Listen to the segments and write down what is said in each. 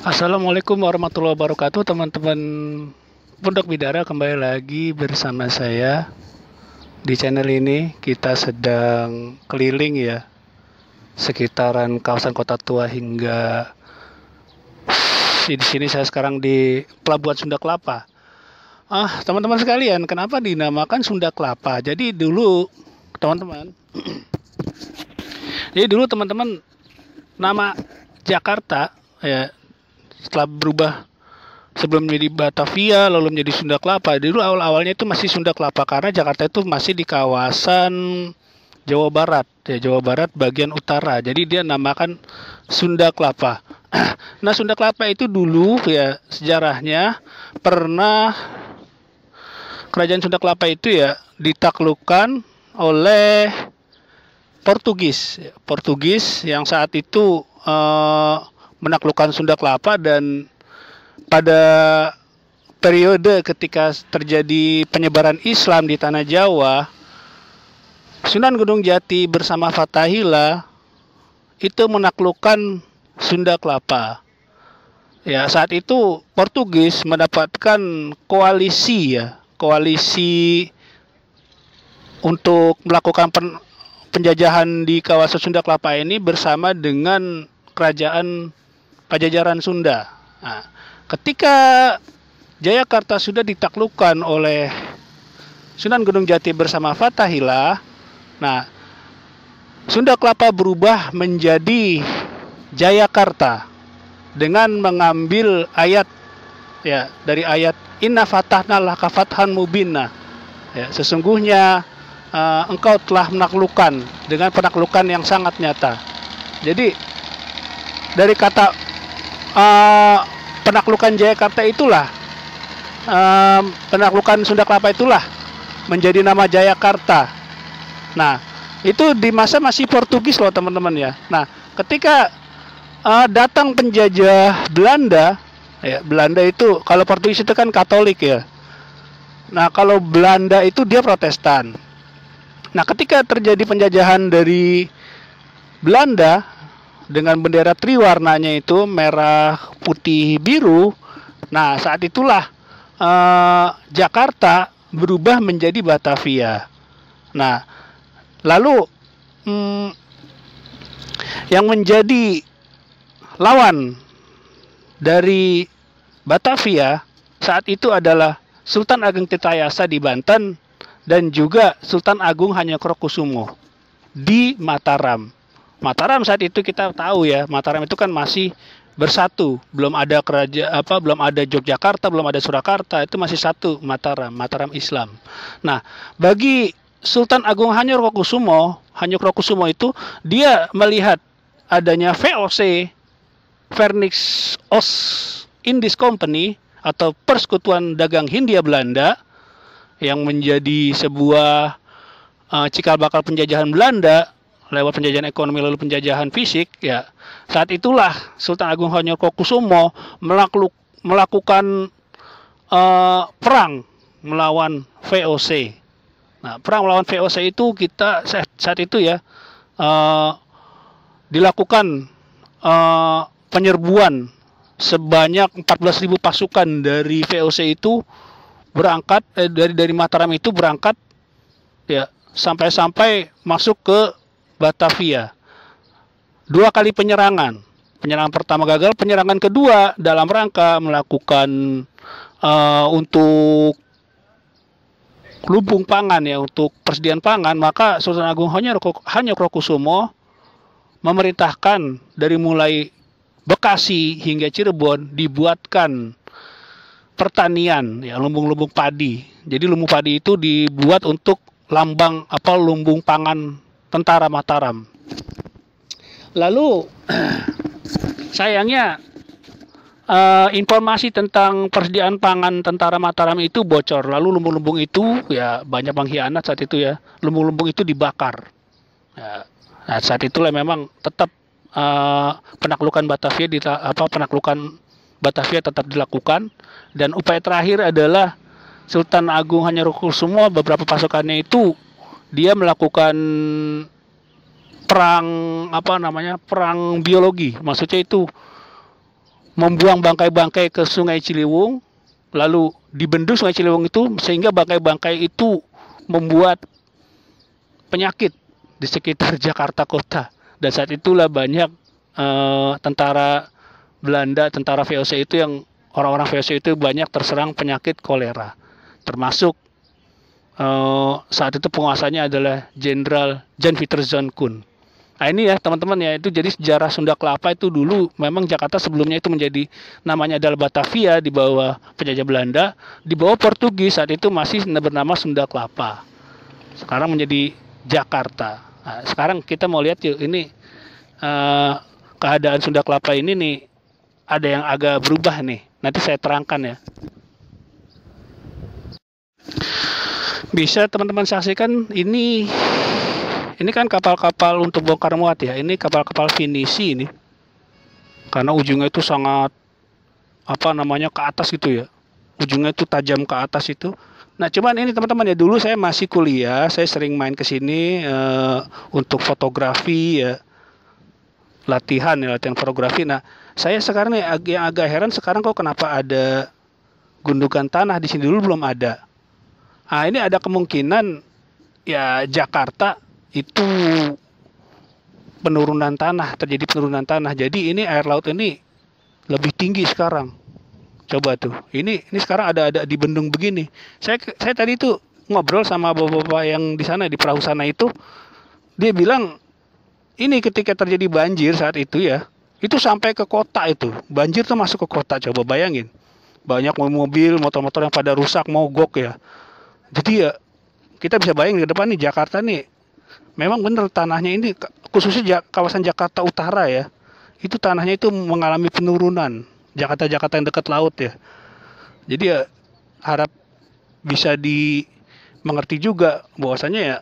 Assalamualaikum warahmatullahi wabarakatuh, teman-teman Pondok Bidara. Kembali lagi bersama saya di channel ini. Kita sedang keliling ya, sekitaran kawasan Kota Tua hingga di sini saya sekarang di Pelabuhan Sunda Kelapa. Teman-teman sekalian, kenapa dinamakan Sunda Kelapa? Teman-teman, jadi dulu teman-teman, nama Jakarta ya, setelah berubah, sebelum menjadi Batavia lalu menjadi Sunda Kelapa. Dulu awal-awalnya itu masih Sunda Kelapa karena Jakarta itu masih di kawasan Jawa Barat ya, Jawa Barat bagian utara. Jadi dia namakan Sunda Kelapa. Nah, Sunda Kelapa itu dulu ya, sejarahnya pernah kerajaan Sunda Kelapa itu ya ditaklukkan oleh Portugis yang saat itu menaklukkan Sunda Kelapa. Dan pada periode ketika terjadi penyebaran Islam di tanah Jawa, Sunan Gunung Jati bersama Fathahillah itu menaklukkan Sunda Kelapa. Ya, saat itu Portugis mendapatkan koalisi untuk melakukan penjajahan di kawasan Sunda Kelapa ini bersama dengan kerajaan Pajajaran Sunda. Nah, ketika Jayakarta sudah ditaklukkan oleh Sunan Gunung Jati bersama Fathahillah, nah Sunda Kelapa berubah menjadi Jayakarta dengan mengambil ayat ya, dari ayat Inna fatahna laka fathan mubinna. Ya, sesungguhnya engkau telah menaklukkan dengan penaklukan yang sangat nyata. Jadi dari kata penaklukan Jayakarta itulah, penaklukan Sunda Kelapa itulah menjadi nama Jayakarta. Nah, itu di masa masih Portugis loh teman-teman ya. Nah, ketika datang penjajah Belanda, ya, Belanda itu, kalau Portugis itu kan Katolik ya. Nah, kalau Belanda itu dia Protestan. Nah, ketika terjadi penjajahan dari Belanda dengan bendera triwarnanya itu merah, putih, biru, nah saat itulah Jakarta berubah menjadi Batavia. Nah, lalu yang menjadi lawan dari Batavia saat itu adalah Sultan Ageng Tirtayasa di Banten dan juga Sultan Agung Hanyokrokusumo di Mataram. Mataram saat itu kita tahu ya, Mataram itu kan masih bersatu, belum ada belum ada Yogyakarta, belum ada Surakarta, itu masih satu Mataram Islam. Nah, bagi Sultan Agung Hanyokrokusumo itu dia melihat adanya VOC, Vernix Oost Indies Company atau Persekutuan Dagang Hindia Belanda yang menjadi sebuah cikal bakal penjajahan Belanda lewat penjajahan ekonomi lalu penjajahan fisik ya. Saat itulah Sultan Agung Hanyokrokusumo melakukan perang melawan VOC. Nah, perang melawan VOC itu saat itu ya dilakukan penyerbuan sebanyak 14.000 pasukan dari VOC itu berangkat dari Mataram itu berangkat ya sampai masuk ke Batavia. 2 kali penyerangan. Penyerangan pertama gagal, penyerangan kedua dalam rangka melakukan untuk lumbung pangan ya, untuk persediaan pangan, maka Sultan Agung Hanyokrokusumo memerintahkan dari mulai Bekasi hingga Cirebon dibuatkan pertanian ya, lumbung-lumbung padi. Jadi lumbung padi itu dibuat untuk lambang lumbung pangan tentara Mataram. Lalu sayangnya informasi tentang persediaan pangan tentara Mataram itu bocor. Lalu lumbung-lumbung itu ya banyak pengkhianat saat itu ya. Lumbung-lumbung itu dibakar. Ya, nah, saat itulah memang tetap penaklukan Batavia tetap dilakukan, dan upaya terakhir adalah Sultan Agung Hanyokrokusumo beberapa pasukannya itu dia melakukan perang perang biologi. Maksudnya itu membuang bangkai-bangkai ke Sungai Ciliwung, lalu dibendung Sungai Ciliwung itu sehingga bangkai-bangkai itu membuat penyakit di sekitar Jakarta Kota. Dan saat itulah banyak tentara Belanda, tentara VOC itu yang orang-orang VOC itu banyak terserang penyakit kolera. Termasuk saat itu penguasanya adalah Jenderal Jan Pieterszoon Koen. Nah ini ya teman-teman ya, itu jadi sejarah Sunda Kelapa itu dulu memang Jakarta sebelumnya itu menjadi namanya adalah Batavia di bawah penjajah Belanda, di bawah Portugis saat itu masih bernama Sunda Kelapa. Sekarang menjadi Jakarta. Nah, sekarang kita mau lihat yuk ini keadaan Sunda Kelapa ini nih ada yang agak berubah nih. Nanti saya terangkan ya. Bisa teman-teman saksikan ini kan kapal-kapal untuk bongkar muat ya. Ini kapal-kapal finisi ini. Karena ujungnya itu sangat ke atas gitu ya. Ujungnya itu tajam ke atas itu. Nah, cuman ini teman-teman ya, dulu saya masih kuliah, saya sering main ke sini untuk fotografi ya. Latihan fotografi. Nah, saya sekarang nih yang agak heran sekarang kok kenapa ada gundukan tanah di sini, dulu belum ada. Nah, ini ada kemungkinan ya Jakarta itu terjadi penurunan tanah. Jadi ini air laut ini lebih tinggi sekarang. Coba tuh. Ini sekarang ada di bendung begini. Saya tadi tuh ngobrol sama bapak-bapak yang di sana di perahu sana itu. Dia bilang ini ketika terjadi banjir saat itu ya, itu sampai ke kota itu. Banjir tuh masuk ke kota, coba bayangin. Banyak mobil, motor-motor yang pada rusak, mogok ya. Jadi ya kita bisa bayangin ke depan nih Jakarta nih. Memang benar tanahnya ini khususnya kawasan Jakarta Utara ya. Itu tanahnya itu mengalami penurunan. Jakarta yang dekat laut ya. Jadi ya harap bisa dimengerti juga bahwasanya ya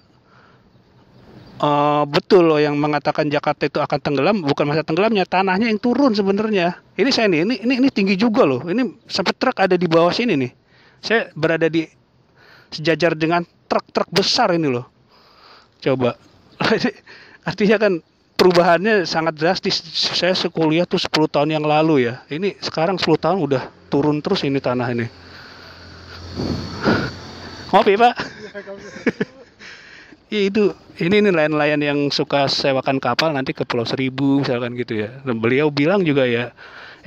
betul loh yang mengatakan Jakarta itu akan tenggelam, bukan masa tenggelamnya, tanahnya yang turun sebenarnya. Ini saya ini tinggi juga loh. Ini sampai truk ada di bawah sini nih. Saya berada di sejajar dengan truk-truk besar ini loh. Coba. Artinya kan perubahannya sangat drastis. Saya sekuliah tuh 10 tahun yang lalu ya. Ini sekarang 10 tahun udah turun terus ini tanah ini. Ngopi, Pak? Ya itu, ini nelayan-nelayan yang suka sewakan kapal nanti ke Pulau Seribu misalkan gitu ya. Dan beliau bilang juga ya,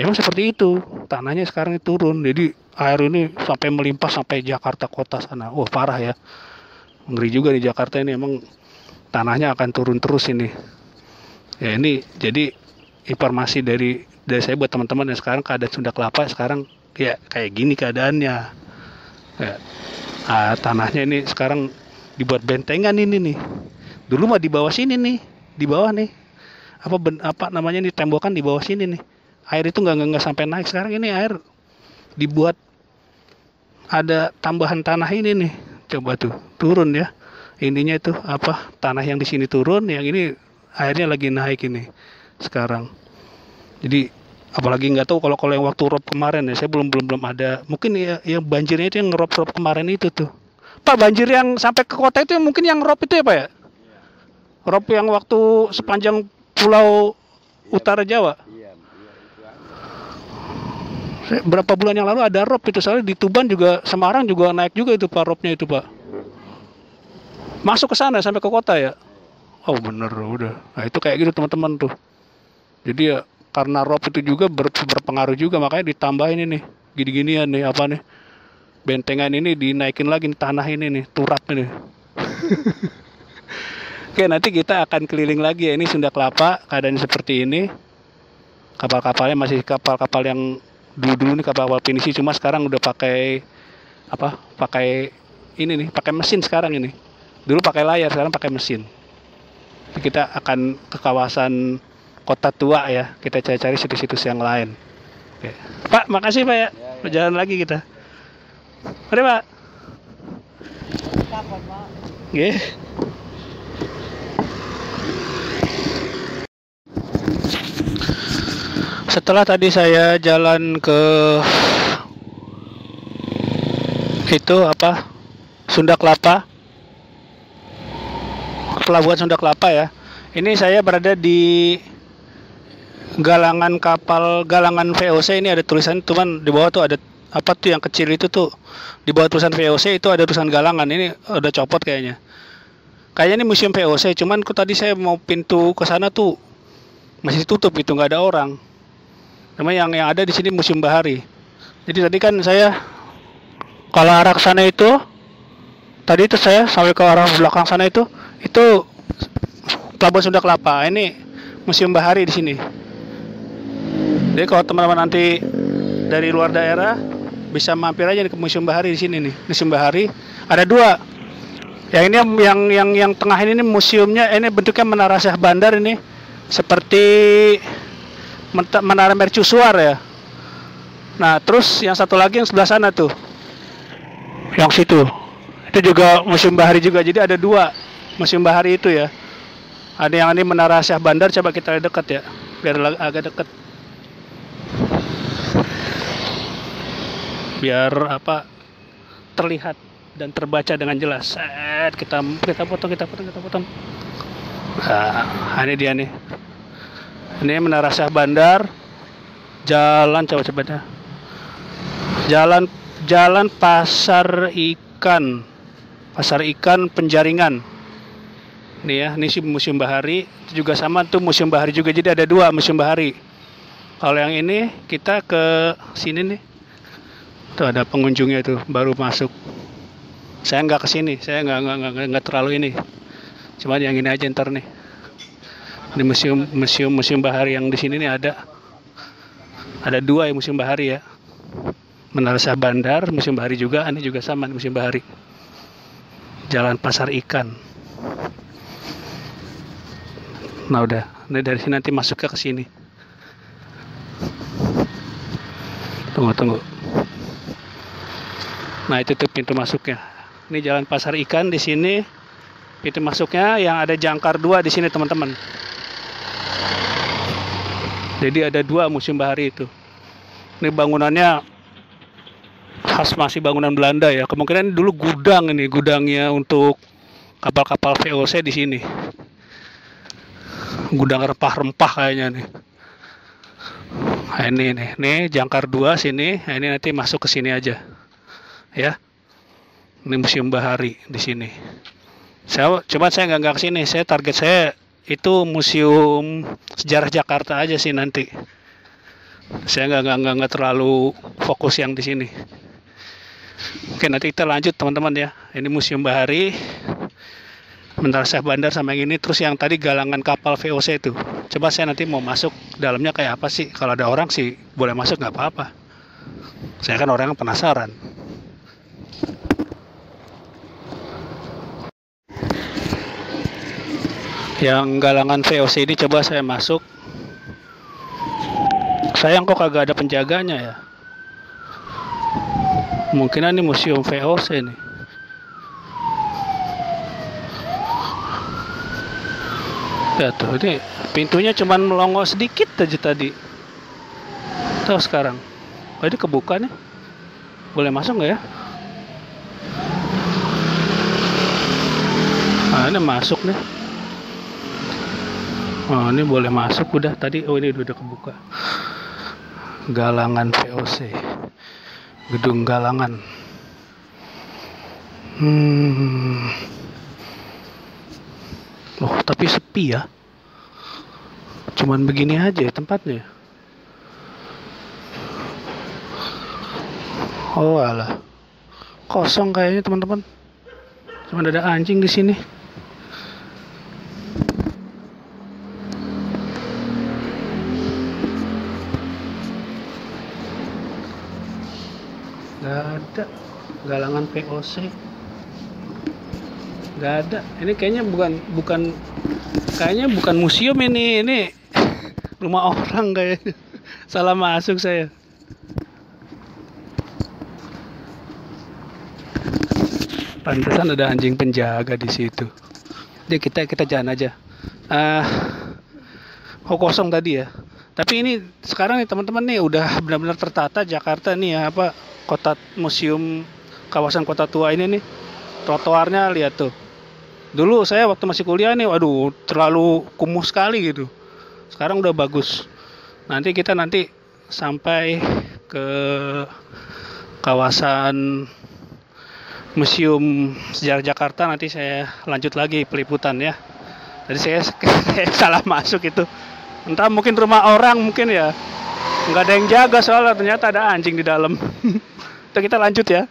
emang seperti itu. Tanahnya sekarang turun. Jadi air ini sampai melimpah sampai Jakarta kota sana. Wah, parah ya. Ngeri juga di Jakarta ini, emang tanahnya akan turun terus ini. Ya ini jadi informasi dari saya buat teman-teman yang sekarang keadaan Sunda Kelapa sekarang ya kayak gini keadaannya. Ya, tanahnya ini sekarang dibuat bentengan ini nih. Dulu mah di bawah sini nih, di bawah nih. Apa namanya nih, tembokan di bawah sini nih. Air itu nggak sampai naik. Sekarang ini air dibuat ada tambahan tanah ini nih. Coba tuh turun ya. Ininya itu tanah yang di sini turun, yang ini airnya lagi naik ini sekarang. Jadi apalagi nggak tahu kalau yang waktu rob kemarin ya, saya belum ada. Mungkin ya yang banjirnya itu yang rob kemarin itu tuh. Pak, banjir yang sampai ke kota itu mungkin yang rob itu ya Pak ya? Rob yang waktu sepanjang pulau utara Jawa. Berapa bulan yang lalu ada rob itu, soalnya di Tuban juga, Semarang juga naik juga itu Pak, robnya itu Pak. Masuk ke sana sampai ke kota ya. Oh bener udah. Nah itu kayak gitu teman-teman tuh. Jadi ya karena rob itu juga berpengaruh juga, makanya ditambahin ini gini-ginian nih bentengan ini dinaikin lagi nih, tanah ini nih, turap ini. Oke, nanti kita akan keliling lagi ya. Ini Sunda Kelapa keadaannya seperti ini. Kapal-kapalnya masih kapal-kapal yang dulu nih, kapal-kapal pinisi, cuma sekarang udah pakai ini nih, pakai mesin sekarang ini. Dulu pakai layar, sekarang pakai mesin. Kita akan ke kawasan Kota Tua ya. Kita cari-cari situs-situs yang lain. Oke. Pak, makasih Pak ya. Berjalan lagi kita. Mari Pak. Oke. Setelah tadi saya jalan ke itu Sunda Kelapa, pelabuhan Sunda Kelapa ya. Ini saya berada di galangan kapal, galangan VOC ini ada tulisan, cuman di bawah tuh ada apa tuh yang kecil itu tuh, di bawah tulisan VOC itu ada tulisan galangan. Ini udah copot kayaknya. Kayaknya ini museum VOC, cuman tadi saya mau pintu ke sana tuh masih tutup, itu nggak ada orang. Cuma yang ada di sini Museum Bahari. Jadi tadi kan saya kalau arah ke sana itu, tadi itu saya sampai ke arah belakang sana itu Pelabuhan Sunda Kelapa. Ini Museum Bahari di sini. Jadi kalau teman-teman nanti dari luar daerah bisa mampir aja ke Museum Bahari di sini nih. Museum Bahari ada dua. Yang ini yang tengah ini museumnya, ini bentuknya Menara Syah Bandar, ini seperti Menara Mercusuar ya. Nah, terus yang satu lagi yang sebelah sana tuh, yang situ, itu juga Museum Bahari juga. Jadi ada dua Museum Bahari itu ya. Ada yang ini Menara Syah Bandar, coba kita lihat dekat ya, biar agak dekat. Biar apa terlihat dan terbaca dengan jelas. Kita potong. Nah, ini dia nih. Ini Menara Syah Bandar. Jalan coba dah. Jalan Pasar Ikan Penjaringan. Nih ya, ini sih Museum Bahari. Itu juga sama tuh Museum Bahari juga. Jadi ada dua Museum Bahari. Kalau yang ini kita ke sini nih. Tuh ada pengunjungnya tuh baru masuk. Saya nggak kesini, saya nggak terlalu ini. Cuma yang ini aja ntar nih. Di museum Bahari yang di sini nih ada dua ya Museum Bahari ya. Menara Syah Bandar, Museum Bahari juga. Ini juga sama Museum Bahari. Jalan Pasar Ikan. Nah udah, ini dari sini nanti masuknya ke sini. Tunggu. Nah itu tuh pintu masuknya. Ini Jalan Pasar Ikan di sini. Pintu masuknya yang ada jangkar dua di sini teman-teman. Jadi ada dua Museum Bahari itu. Ini bangunannya khas masih bangunan Belanda ya. Kemungkinan dulu gudang, ini gudangnya untuk kapal-kapal VOC di sini. Gudang rempah-rempah kayaknya nih. Nah, ini jangkar dua sini. Nah, ini nanti masuk ke sini aja. Ya. Ini Museum Bahari di sini. Coba saya nggak kesini. Target saya itu Museum Sejarah Jakarta aja sih nanti. Saya nggak terlalu fokus yang di sini. Oke, nanti kita lanjut teman-teman ya. Ini Museum Bahari, Menara Syah Bandar sama yang ini. Terus yang tadi galangan kapal VOC itu. Coba saya nanti mau masuk dalamnya kayak apa sih. Kalau ada orang sih boleh masuk, nggak apa-apa. Saya kan orang yang penasaran. Yang galangan VOC ini coba saya masuk. Sayang kok kagak ada penjaganya ya. Mungkin ini Museum VOC nih. Ya tuh, ini pintunya cuman melongo sedikit aja tadi. Tuh sekarang. Oh, ini kebuka nih. Boleh masuk nggak ya? Nah, ini masuk nih. Oh, ini boleh masuk udah tadi. Oh, ini udah kebuka. Galangan VOC. Gedung Galangan. Loh, tapi sepi ya. Cuman begini aja tempatnya. Oh alah. Kosong kayaknya teman-teman. Cuma ada anjing di sini. Gak ada galangan VOC. Gak ada. Ini kayaknya bukan museum ini rumah orang kayaknya. Salah masuk saya. Pantesan ada anjing penjaga di situ. Jadi kita jalan aja. Kosong tadi ya. Tapi ini sekarang nih teman-teman nih udah benar-benar tertata Jakarta nih ya, kota museum kawasan kota tua ini nih. Trotoarnya lihat tuh. Dulu saya waktu masih kuliah nih, waduh terlalu kumuh sekali gitu. Sekarang udah bagus. Nanti sampai ke kawasan Museum Sejarah Jakarta, nanti saya lanjut lagi peliputan ya. Tadi saya salah masuk itu. Entah mungkin rumah orang mungkin ya. Nggak ada yang jaga soalnya ternyata ada anjing di dalam. Kita lanjut ya.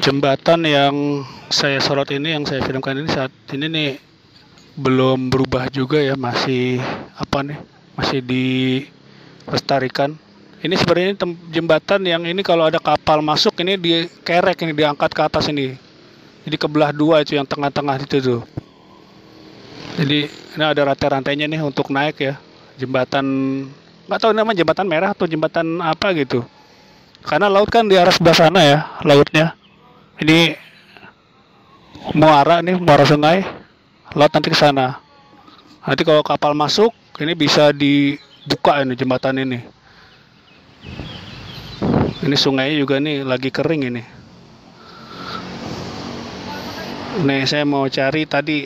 Jembatan yang saya sorot ini, yang saya filmkan ini saat ini nih belum berubah juga ya, masih masih dilestarikan. Ini sebenarnya jembatan yang ini kalau ada kapal masuk ini dikerek, ini diangkat ke atas ini. Jadi kebelah dua itu yang tengah-tengah itu tuh. Jadi ini ada rantai-rantainya nih untuk naik ya. Jembatan, nggak tahu namanya jembatan merah atau jembatan apa gitu. Karena laut kan di arah sebelah sana ya, lautnya. Ini muara sungai. Laut nanti ke sana. Nanti kalau kapal masuk, ini bisa dibuka ini jembatan ini. Ini sungainya juga nih lagi kering ini. Nih saya mau cari tadi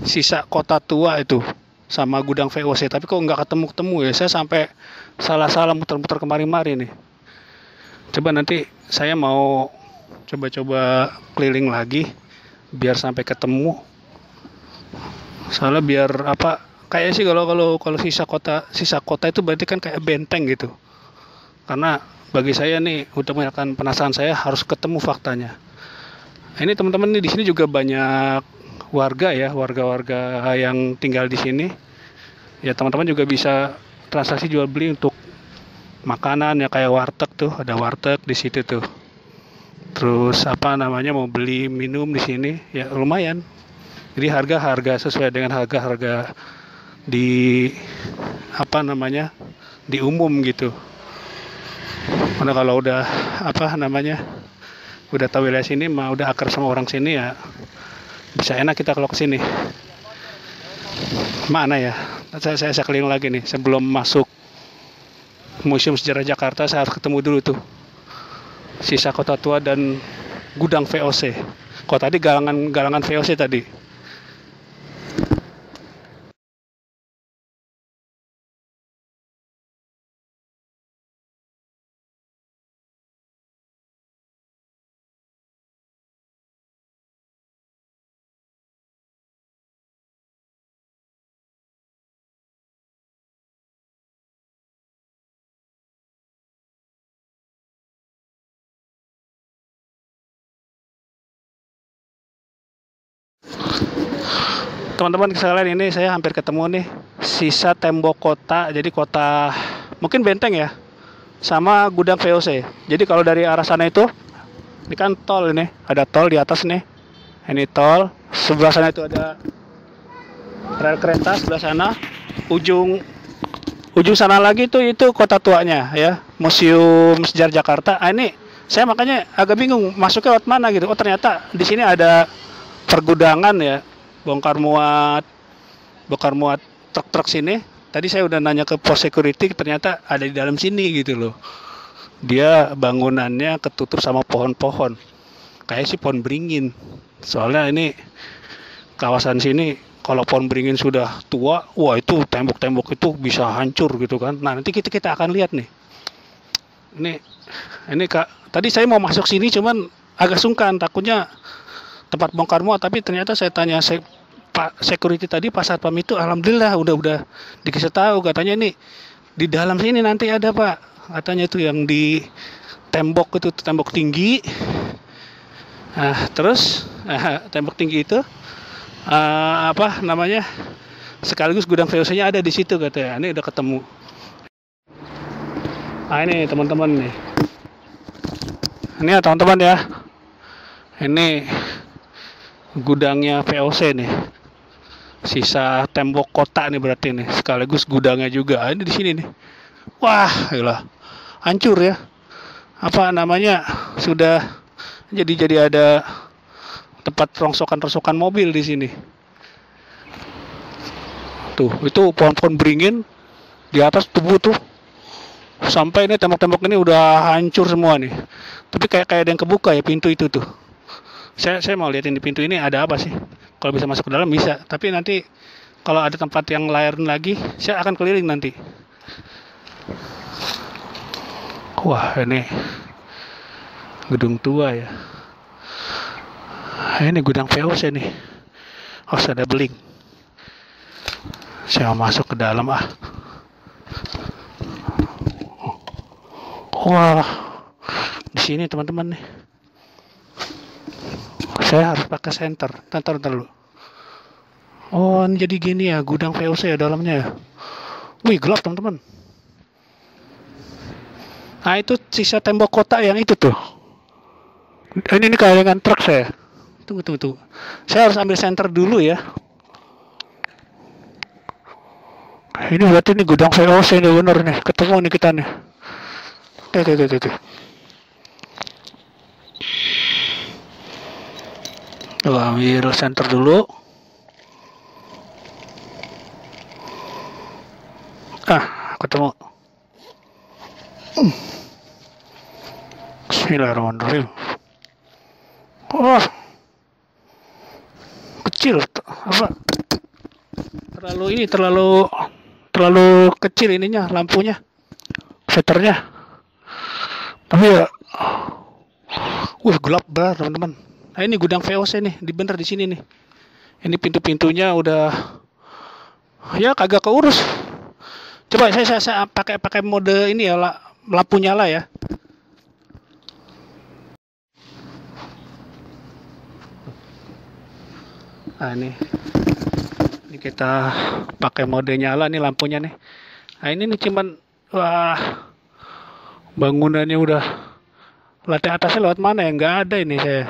sisa kota tua itu sama gudang VOC, tapi kok nggak ketemu ya. Saya sampai salah muter-muter kemari-mari nih. Coba nanti saya mau coba keliling lagi biar sampai ketemu. Soalnya biar kayak sih kalau sisa kota itu berarti kan kayak benteng gitu. Karena bagi saya nih untuk menyatakan penasaran saya harus ketemu faktanya. Ini teman-teman nih di sini juga banyak warga yang tinggal di sini. Ya teman-teman juga bisa transaksi jual beli untuk makanan ya, kayak warteg tuh, ada warteg di situ tuh. Terus mau beli minum di sini ya lumayan. Jadi harga sesuai dengan harga di di umum gitu. Karena kalau udah udah tahu wilayah sini mah udah akar sama orang sini ya bisa enak kita kalau ke sini. Mana ya? Saya keliling lagi nih sebelum masuk Museum Sejarah Jakarta. Saya harus ketemu dulu tuh sisa kota tua dan gudang VOC. Kok tadi galangan VOC tadi. Teman-teman sekalian, ini saya hampir ketemu nih sisa tembok kota, jadi kota mungkin benteng ya, sama gudang VOC. Jadi kalau dari arah sana itu, ini kan tol, ini ada tol di atas nih, ini tol, sebelah sana itu ada rel kereta, sebelah sana ujung sana lagi tuh itu kota tuanya ya, Museum Sejarah Jakarta. Ini saya makanya agak bingung masuknya lewat mana gitu. Oh ternyata di sini ada pergudangan ya, bongkar muat truk-truk sini. Tadi saya udah nanya ke pos security, ternyata ada di dalam sini gitu loh. Dia bangunannya ketutup sama pohon-pohon, kayak sih pohon beringin. Soalnya ini kawasan sini kalau pohon beringin sudah tua, wah itu tembok-tembok itu bisa hancur gitu kan. Nah nanti kita akan lihat nih. Ini Kak, tadi saya mau masuk sini cuman agak sungkan, takutnya tempat bongkar muat, tapi ternyata saya tanya Pak security tadi, Pak Satpam itu alhamdulillah udah dikasih tahu, katanya ini di dalam sini nanti ada Pak, katanya itu yang di tembok itu, tembok tinggi. Nah terus tembok tinggi itu sekaligus gudang VOC-nya ada di situ katanya. Ini udah ketemu. Nah ini teman-teman nih, ini ya teman-teman ya, ini gudangnya VOC nih, sisa tembok kota nih berarti nih, sekaligus gudangnya juga. Ini di sini nih. Wah, gila. Hancur ya. Sudah jadi ada tempat rongsokan mobil di sini. Tuh, itu pohon-pohon beringin di atas tubuh tuh. Sampai ini tembok-tembok ini udah hancur semua nih. Tapi kayak ada yang kebuka ya pintu itu tuh. Saya mau liatin di pintu ini ada apa sih. Kalau bisa masuk ke dalam bisa, tapi nanti kalau ada tempat yang lain lagi, saya akan keliling nanti. Wah, ini gedung tua ya. Ini gudang VOC nih. Oh, ada beling. Saya mau masuk ke dalam ah. Wah, di sini teman-teman nih. Saya harus pakai senter. Ntar dulu. Oh, ini jadi gini ya, gudang VOC ya dalamnya ya. Wih, gelap teman-teman. Nah, itu sisa tembok kotak yang itu tuh. Ini kayak dengan truk saya. Tunggu. Saya harus ambil senter dulu ya. Ini berarti ini gudang VOC nih bener nih. Ketemu nih kita nih. Tuh. Ambil senter dulu. Ketemu. Bismillahirrahmanirrahim. Oh, kecil apa? Terlalu kecil ininya lampunya, filternya. Tapi ya, gelap banget teman-teman. Nah, ini gudang VOC nih, bener di sini nih. Ini pintu-pintunya udah, ya kagak keurus. Coba saya pakai mode ini ya, lampu nyala ya. Nah, ini kita pakai mode nyala nih lampunya nih. Nah, ini nih cuman bangunannya udah lantai atasnya lewat mana ya? Nggak ada ini saya.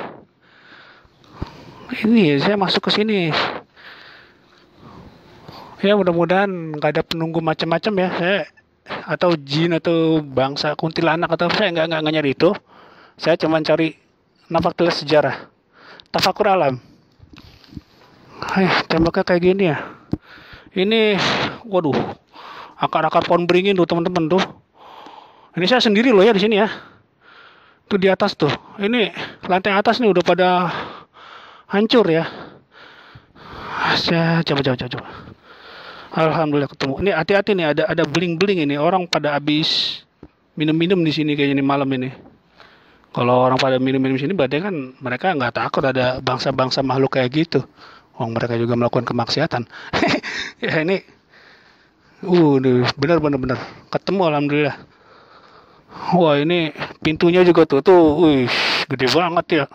Ini saya masuk ke sini. Ya mudah-mudahan nggak ada penunggu macam-macam ya. Saya atau jin atau bangsa kuntilanak atau saya nggak nyari itu. Saya cuma cari nampak tulis sejarah, tafakur alam. Tembaknya kayak gini ya. Ini, waduh, akar-akar pohon beringin tuh teman-teman tuh. Ini saya sendiri loh ya di sini ya. Tuh di atas tuh. Ini lantai atas nih udah pada hancur ya. Saya coba. Alhamdulillah ketemu. Ini hati-hati nih ada beling-beling ini. Orang pada habis minum-minum di sini kayaknya nih malam ini. Kalau orang pada minum-minum di sini berarti kan mereka nggak takut ada bangsa-bangsa makhluk kayak gitu. Mereka juga melakukan kemaksiatan. Ya ini, benar ketemu alhamdulillah. Wah ini pintunya juga tuh, wih, gede banget ya.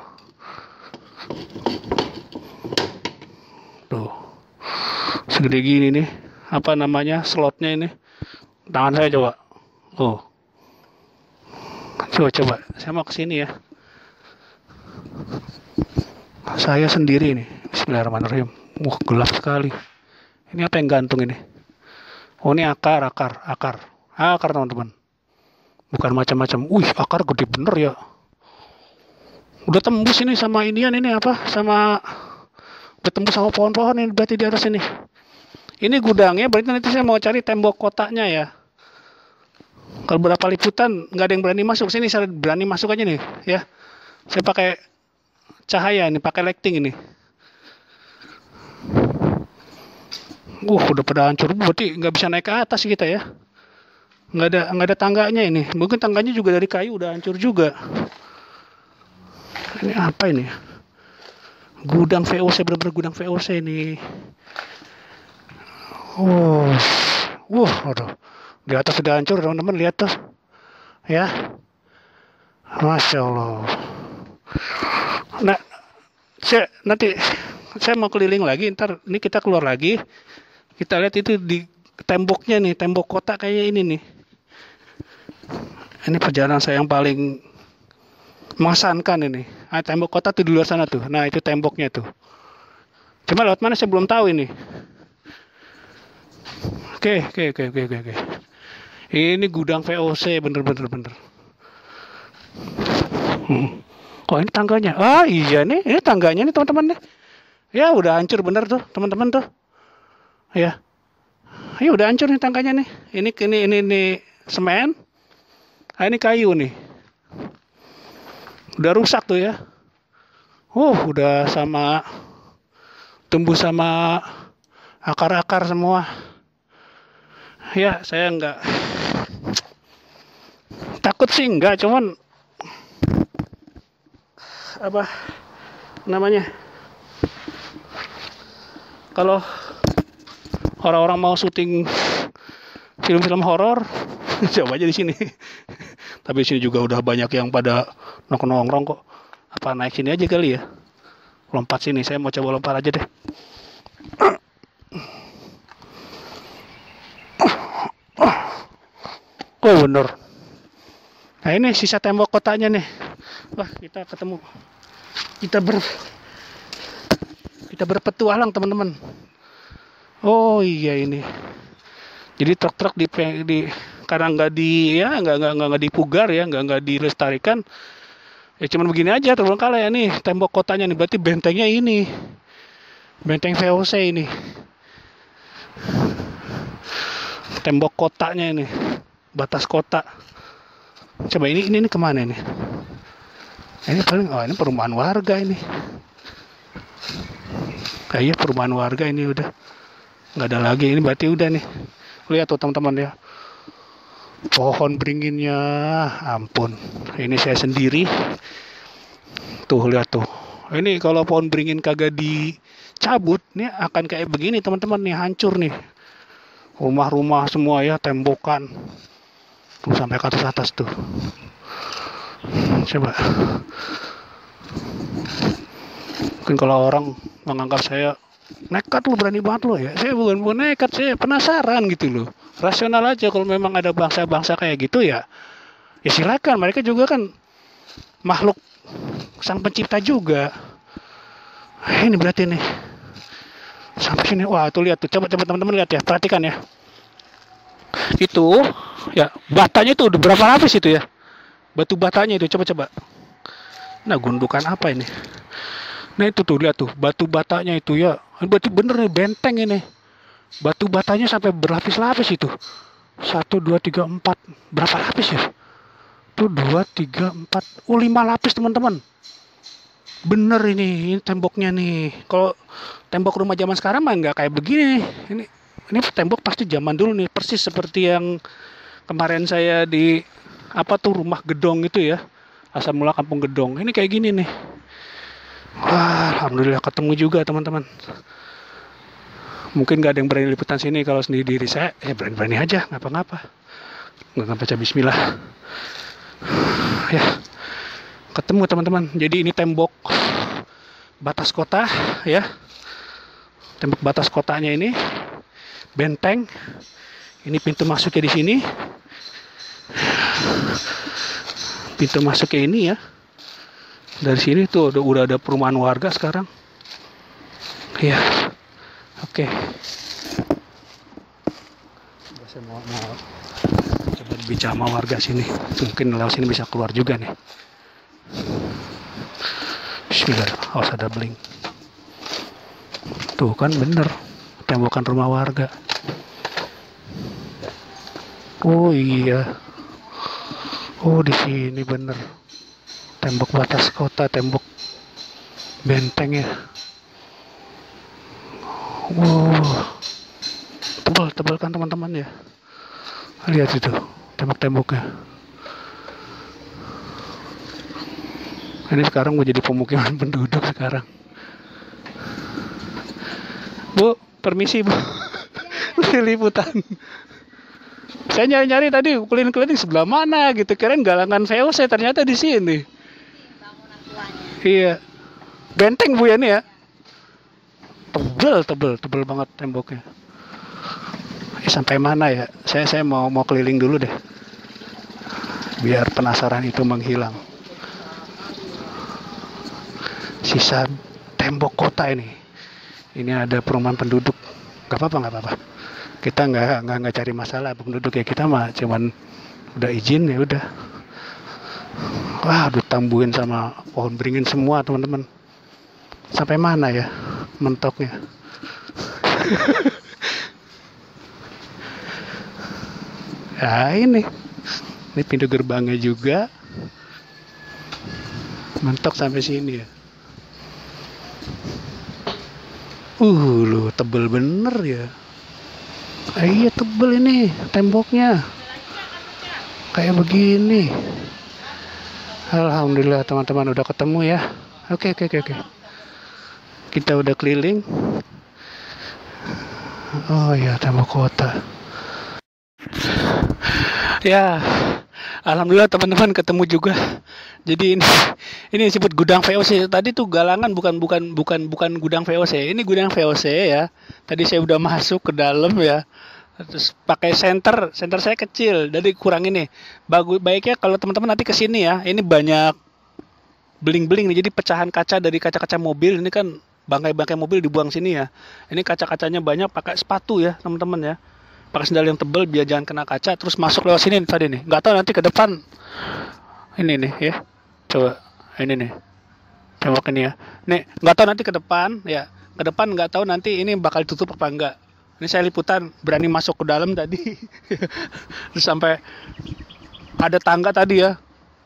Tuh, segede gini nih, apa namanya slotnya ini. Tangan saya coba. Coba, saya mau kesini ya. Saya sendiri nih. Bismillahirrahmanirrahim. Gelap sekali. Ini apa yang gantung ini? Oh, ini akar teman-teman. Bukan macam-macam. Akar gede bener ya. Udah tembus ini sama inian ini apa? Udah tembus sama pohon-pohon ini berarti di atas ini. Ini gudangnya berarti nanti saya mau cari tembok kotaknya ya. Kalau berapa liputan nggak ada yang berani masuk sini, saya berani masuk aja nih ya. Saya pakai cahaya ini, pakai lighting ini. Udah pada hancur, berarti nggak bisa naik ke atas kita ya. Nggak ada tangganya ini. Mungkin tangganya juga dari kayu udah hancur juga. Ini apa ini? Gudang VOC, bener-bener gudang VOC ini. Aduh. Di atas sudah hancur teman-teman, lihat tuh. Ya. Masya Allah. Nah, nanti saya mau keliling lagi, ntar ini kita keluar lagi. Kita lihat itu di temboknya nih, tembok kotak kayak ini nih. Ini perjalanan saya yang paling mengesankan ini. Tembok kotak tuh di luar sana tuh. Nah, itu temboknya tuh. Cuma lewat mana saya belum tahu ini. Oke. Ini gudang VOC bener. Oh, ini tangganya. Iya nih, ini tangganya nih teman-teman nih. Ya udah hancur bener tuh teman-teman tuh. Ya udah hancur nih tangganya nih. Ini semen. Ini kayu nih. Udah rusak tuh ya. Udah sama tumbuh sama akar-akar semua. Ya, saya nggak takut sih, nggak, cuman apa namanya, kalau orang-orang mau syuting film-film horor coba aja di sini. Tapi di sini juga udah banyak yang pada nongkrong kok. Apa naik sini aja kali ya, lompat sini. Saya mau coba lompat aja deh. Oh bener. Nah ini sisa tembok kotanya nih. Wah, kita ketemu. Kita berpetualang teman-teman. Oh iya ini. Jadi truk-truk karena nggak dipugar ya, nggak dilestarikan. Ya cuman begini aja terbengkalai ya nih tembok kotanya nih. Berarti bentengnya ini. Benteng VOC ini. Tembok kotanya ini. Batas kota. Coba ini kemana ini? Ini paling ini perumahan warga ini. Kayaknya perumahan warga ini udah nggak ada lagi. Ini berarti udah nih. Lihat tuh teman-teman ya. Pohon beringinnya, ampun. Ini saya sendiri. Tuh lihat tuh. Ini kalau pohon beringin kagak dicabut, nih akan kayak begini teman-teman nih, hancur nih. Rumah-rumah semua ya, tembokan. Tuh sampai ke atas tuh. Coba. Mungkin kalau orang menganggap saya nekat, lu berani banget lo ya. Saya bukan nekat, saya penasaran gitu loh. Rasional aja. Kalau memang ada bangsa-bangsa kayak gitu ya silakan. Mereka juga kan makhluk sang pencipta juga. Ini berarti nih sampai sini. Wah tuh lihat tuh, coba teman-teman lihat ya, perhatikan ya. Itu ya batanya itu udah berapa lapis itu ya, batu batanya itu, coba. Nah gundukan apa ini? Nah itu tuh lihat tuh batu batanya itu ya, berarti bener nih benteng ini. Batu batanya sampai berlapis-lapis itu. 1, 2, 3, 4. Berapa lapis ya? Tuh 2, 3, 4. 5 lapis teman-teman. Bener ini temboknya nih. Kalau tembok rumah zaman sekarang mah nggak kayak begini. Ini tembok pasti zaman dulu nih, persis seperti yang kemarin saya di rumah gedong itu ya. Asal mula kampung gedong. Ini kayak gini nih. Wah, alhamdulillah ketemu juga teman-teman. Mungkin nggak ada yang berani liputan sini, kalau sendiri diri saya berani-berani aja, ngapa-ngapa. Nggak baca bismillah. Ya, ketemu teman-teman. Jadi ini tembok batas kota ya. Tembok batas kotanya ini. Benteng. Ini pintu masuknya di sini. Pintu masuknya ini ya. Dari sini tuh udah ada perumahan warga sekarang. Ya. Oke. Saya mau coba bicara sama warga sini. Mungkin lewat sini bisa keluar juga nih. Bismillah. Awas ada bling. Tuh kan bener. Tembokan rumah warga. Oh iya. Oh di sini bener. Tembok batas kota, tembok benteng ya. Wow. Tebal kan teman-teman ya. Lihat itu tembok-temboknya. Ini sekarang mau jadi pemukiman penduduk sekarang. Bu, permisi Bu. Liputan. Saya nyari-nyari tadi keliling-keliling sebelah mana gitu, kirain galangan VOC, ternyata di sini. Iya. Benteng Bu ya ini ya. Tebel banget temboknya. Sampai mana ya? Saya mau keliling dulu deh. Biar penasaran itu menghilang. Sisa tembok kota ini. Ini ada perumahan penduduk. Gak apa-apa. Kita nggak cari masalah penduduk ya. Kita mah cuman udah izin ya udah. Wah, ditambuhin sama pohon beringin semua teman-teman. Sampai mana ya mentoknya? Nah ini pintu gerbangnya juga mentok sampai sini ya. Lu tebel bener ya. Iya tebel ini temboknya. Kayak begini. Alhamdulillah teman-teman udah ketemu ya. Oke. Kita udah keliling. Oh ya, tembok kota. Ya, alhamdulillah teman-teman ketemu juga. Jadi ini disebut gudang VOC. Tadi tuh galangan bukan gudang VOC. Ini gudang VOC ya. Tadi saya udah masuk ke dalam ya. Terus pakai senter saya kecil, jadi kurang ini. Baiknya kalau teman-teman nanti kesini ya. Ini banyak beling-beling nih. Jadi pecahan kaca dari kaca-kaca mobil. Ini kan bangkai-bangkai mobil dibuang sini ya. Ini kaca-kacanya banyak. Pakai sepatu ya teman-teman ya. Pakai sandal yang tebal biar jangan kena kaca. Terus masuk lewat sini tadi nih. Nggak tahu nanti ke depan. Ini nih ya. Coba ini nih. Tembok ini ya. Nih nggak tahu nanti ke depan ya. Ke depan nggak tahu nanti ini bakal ditutup apa enggak. Ini saya liputan berani masuk ke dalam tadi. Terus sampai ada tangga tadi ya.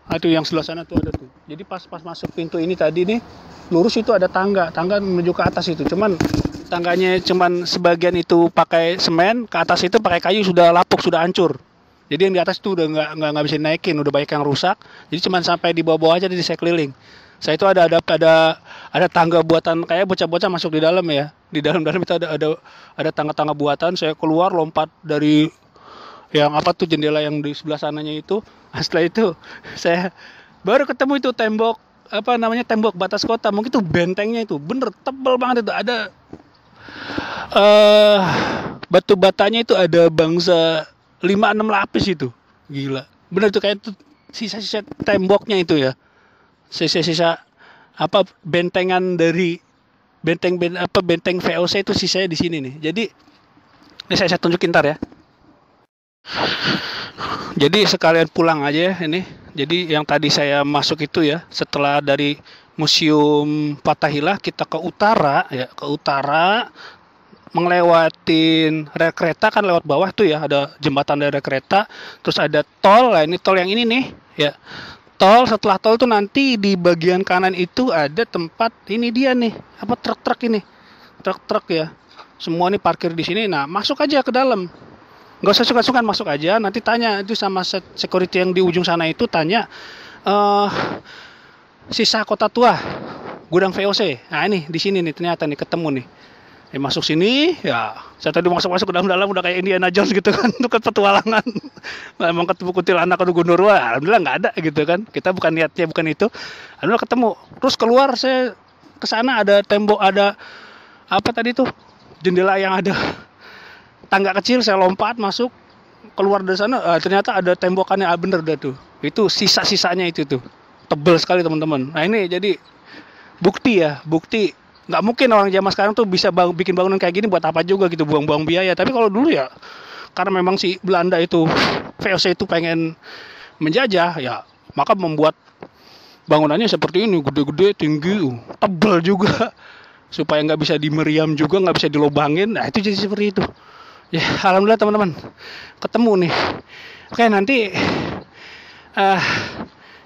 Itu yang sebelah sana tuh ada tuh. Jadi pas masuk pintu ini tadi nih, lurus itu ada tangga menuju ke atas itu. Cuman tangganya cuman sebagian itu pakai semen, ke atas itu pakai kayu sudah lapuk, sudah hancur. Jadi yang di atas itu udah nggak bisa naikin, udah banyak yang rusak. Jadi cuman sampai di bawah-bawah aja, di saya keliling. Saya itu ada tangga buatan kayak bocah-bocah masuk di dalam ya. Di dalam itu ada tangga-tangga buatan. Saya keluar lompat dari yang apa tuh jendela yang di sebelah sananya itu. Setelah itu saya baru ketemu itu tembok tembok batas kota. Mungkin itu bentengnya itu bener tebal banget itu. Ada batu batanya itu ada bangsa 5-6 lapis itu. Gila. Bener tuh kayak itu sisa-sisa temboknya itu ya. Sisa-sisa bentengan dari benteng VOC itu sisanya di sini nih. Jadi ini saya tunjukin ntar ya. Jadi sekalian pulang aja ya ini. Jadi yang tadi saya masuk itu ya, setelah dari Museum Fathahillah kita ke utara ya, mengelewatin rel kereta kan lewat bawah tuh ya, ada jembatan dari rel kereta, terus ada tol. Nah, ini tol yang ini nih ya. Tol, setelah tol tuh nanti di bagian kanan itu ada tempat ini dia nih, truk-truk ini. Truk-truk ya. Semua nih parkir di sini. Nah, masuk aja ke dalam. Nggak usah suka-suka, masuk aja. Nanti tanya itu sama security yang di ujung sana itu, tanya sisa kota tua, gudang VOC. Nah, ini di sini nih ternyata nih ketemu nih. Masuk sini ya, saya tadi masuk ke dalam udah kayak Indiana Jones gitu kan, untuk petualangan. Memang ketemu kuntilanak atau Gundurwo, alhamdulillah nggak ada gitu kan. Kita bukan niatnya bukan itu, alhamdulillah ketemu. Terus keluar saya ke sana, ada tembok, ada apa tadi tuh jendela yang ada tangga kecil, saya lompat masuk, keluar dari sana ternyata ada tembokannya, bener dah tuh. Itu sisa-sisanya itu tuh tebel sekali teman-teman. Nah ini jadi bukti nggak mungkin orang zaman sekarang tuh bisa bikin bangunan kayak gini buat apa juga gitu, buang-buang biaya. Tapi kalau dulu ya karena memang si Belanda itu VOC itu pengen menjajah ya, maka membuat bangunannya seperti ini, gede-gede, tinggi, tebal juga, supaya nggak bisa dimeriam juga, nggak bisa dilobangin. Nah itu jadi seperti itu ya. Alhamdulillah teman-teman ketemu nih. Oke, nanti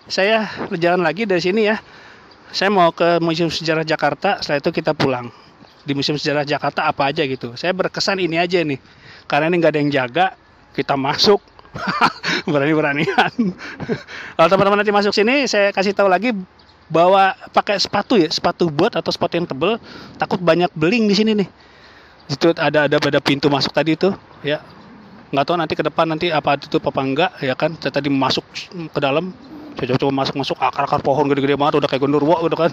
saya berjalan lagi dari sini ya. Saya mau ke Museum Sejarah Jakarta, setelah itu kita pulang. Di Museum Sejarah Jakarta apa aja gitu. Saya berkesan ini aja nih, karena ini nggak ada yang jaga, kita masuk berani-beranian. Kalau teman-teman nanti masuk sini, saya kasih tahu lagi, bawa pakai sepatu ya, sepatu bot atau sepatu yang tebel, takut banyak beling di sini nih. Itu ada pintu masuk tadi itu ya. Nggak tahu nanti ke depan nanti apa tutup apa enggak ya kan. Saya tadi masuk ke dalam, saya coba masuk akar-akar pohon gede-gede banget, udah kayak Gundurwo udah kan.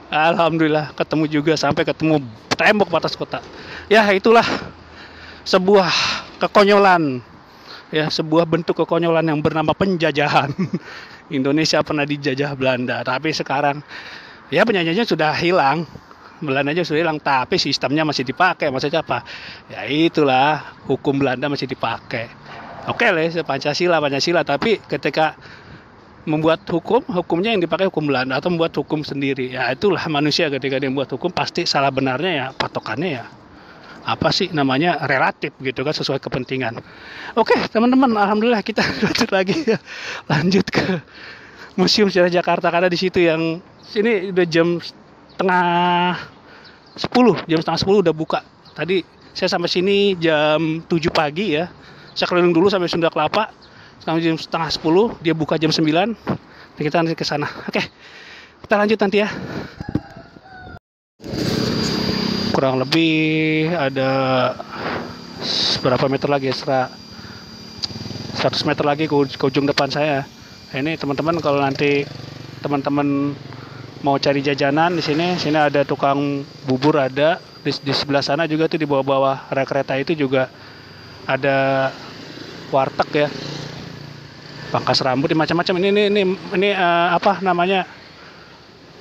Alhamdulillah ketemu juga, sampai ketemu tembok batas kota. Ya itulah sebuah kekonyolan ya, sebuah bentuk kekonyolan yang bernama penjajahan. Indonesia pernah dijajah Belanda, tapi sekarang ya penjajahnya sudah hilang, Belandanya sudah hilang, tapi sistemnya masih dipakai. Maksudnya apa? Ya itulah, hukum Belanda masih dipakai. Oke lah, Pancasila, tapi ketika membuat hukumnya yang dipakai hukum Belanda atau membuat hukum sendiri. Ya itulah manusia, ketika dia membuat hukum pasti salah benarnya ya patokannya ya apa sih namanya, relatif gitu kan, sesuai kepentingan. Oke teman-teman, alhamdulillah kita lanjut lagi ya. Lanjut ke Museum Sejarah Jakarta, karena di situ yang sini udah jam jam setengah 10 udah buka. Tadi saya sampai sini jam 7 pagi ya. Saya keliling dulu sampai Sunda Kelapa. Sampai jam setengah 10, dia buka jam 9. Dan kita nanti ke sana. Oke. Kita lanjut nanti ya. Kurang lebih ada berapa meter lagi ya? 100 meter lagi ke ujung depan saya. Nah, ini teman-teman kalau nanti teman-teman mau cari jajanan di sini ada tukang bubur ada di sebelah sana juga tuh, di bawah-bawah rel kereta itu juga ada warteg ya, pangkas rambut, macam-macam. Ini apa namanya,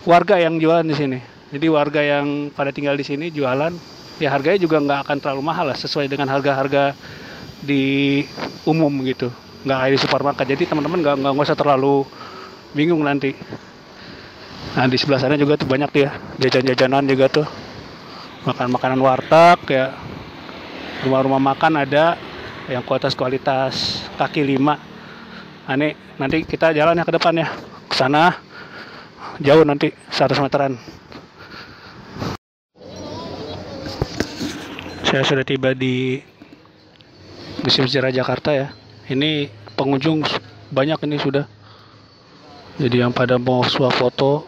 warga yang jualan di sini. Jadi warga yang pada tinggal di sini jualan ya, harganya juga nggak akan terlalu mahal lah, sesuai dengan harga-harga di umum gitu, nggak kayak di supermarket. Jadi teman-teman nggak usah terlalu bingung nanti. Nah di sebelah sana juga tuh banyak tuh ya jajan-jajanan juga tuh, makanan warteg ya, rumah-rumah makan ada yang kualitas kaki 5. Nah ini nanti kita jalan ya ke depan ya, ke sana jauh nanti 100 meteran. Saya sudah tiba di Museum Sejarah Jakarta ya. Ini pengunjung banyak ini sudah. Jadi yang pada mau swafoto,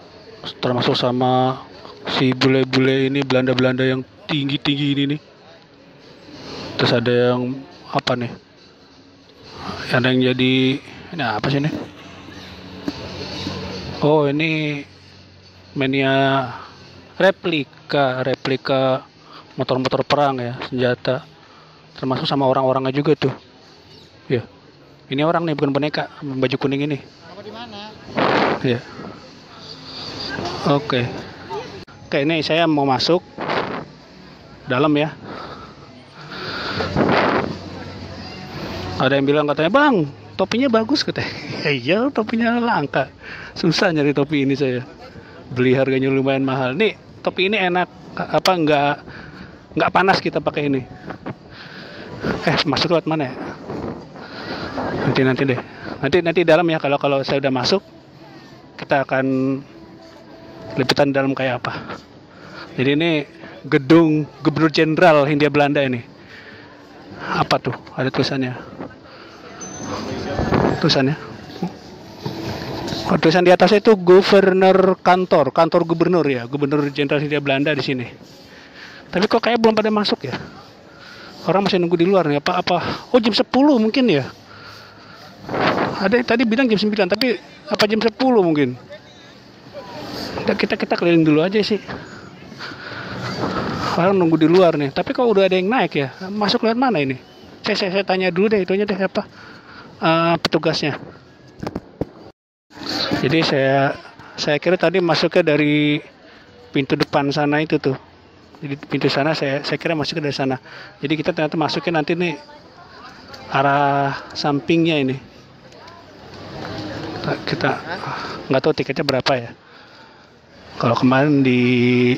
termasuk sama si bule-bule ini, Belanda-Belanda yang tinggi-tinggi ini nih. Terus ada yang apa nih? Ada yang jadi, ini apa sih ini? Oh ini mania replika motor-motor perang ya, senjata. Termasuk sama orang-orangnya juga tuh. Ya. Ini orang nih, bukan boneka, baju kuning ini. Apa di mana? Ya. Oke, ini saya mau masuk dalam ya. Ada yang bilang katanya, "Bang, topinya bagus," katanya. Iya, topinya langka. Susah nyari topi ini saya. Beli harganya lumayan mahal. Nih, topi ini enak apa nggak panas kita pakai ini. Masuk lewat mana ya? Nanti deh. Nanti dalam ya, kalau saya udah masuk, kita akan liputan dalam kayak apa. Jadi ini gedung Gubernur Jenderal Hindia Belanda ini. Apa tuh? Ada tulisannya. Oh, tulisan di atasnya itu kantor gubernur ya, Gubernur Jenderal Hindia Belanda di sini. Tapi kok kayak belum pada masuk ya? Orang masih nunggu di luar nih. Apa? Oh, jam 10 mungkin ya. Ada tadi bilang jam 9, tapi apa jam 10 mungkin. Kita keliling dulu aja sih. Orang nunggu di luar nih. Tapi kok udah ada yang naik ya? Masuk lewat mana ini? Saya tanya dulu deh, itunya deh apa? Petugasnya. Jadi saya kira tadi masuknya dari pintu depan sana itu tuh. Jadi pintu sana saya kira masuknya dari sana. Jadi kita ternyata masuknya nanti nih arah sampingnya ini. Kita nggak tahu tiketnya berapa ya. Kalau kemarin di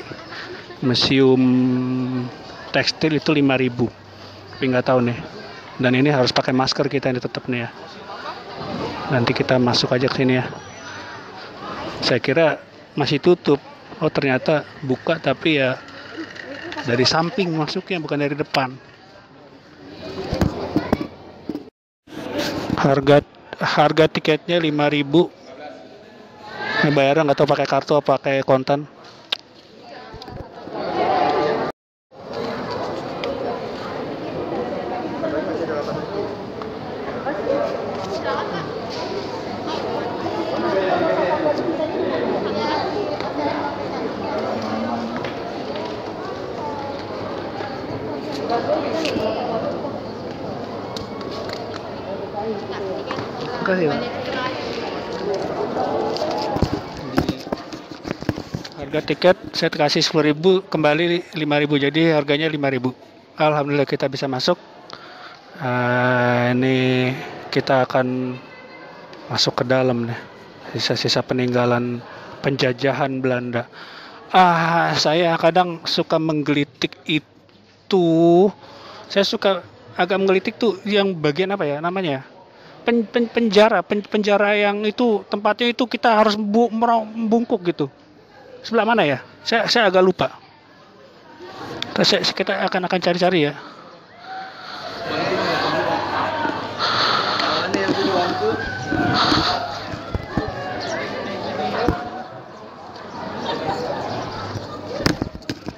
Museum Tekstil itu 5.000, tapi nggak tahu nih. Dan ini harus pakai masker kita ini tetap nih ya. Nanti kita masuk aja ke sini ya. Saya kira masih tutup. Oh ternyata buka, tapi ya dari samping masuknya, bukan dari depan. Harga tiketnya 5.000. Ini bayarnya nggak tahu pakai kartu atau pakai kontan. Makasih, Pak. Harga tiket saya kasih 10.000, kembali 5.000, jadi harganya 5.000. Alhamdulillah kita bisa masuk. Ini kita akan masuk ke dalam nih. Sisa-sisa peninggalan penjajahan Belanda. Saya kadang suka menggelitik itu. Saya suka agak menggelitik tuh yang bagian apa ya namanya? Penjara yang itu tempatnya itu kita harus membungkuk gitu. Sebelah mana ya? Saya agak lupa. Terus kita akan cari-cari ya.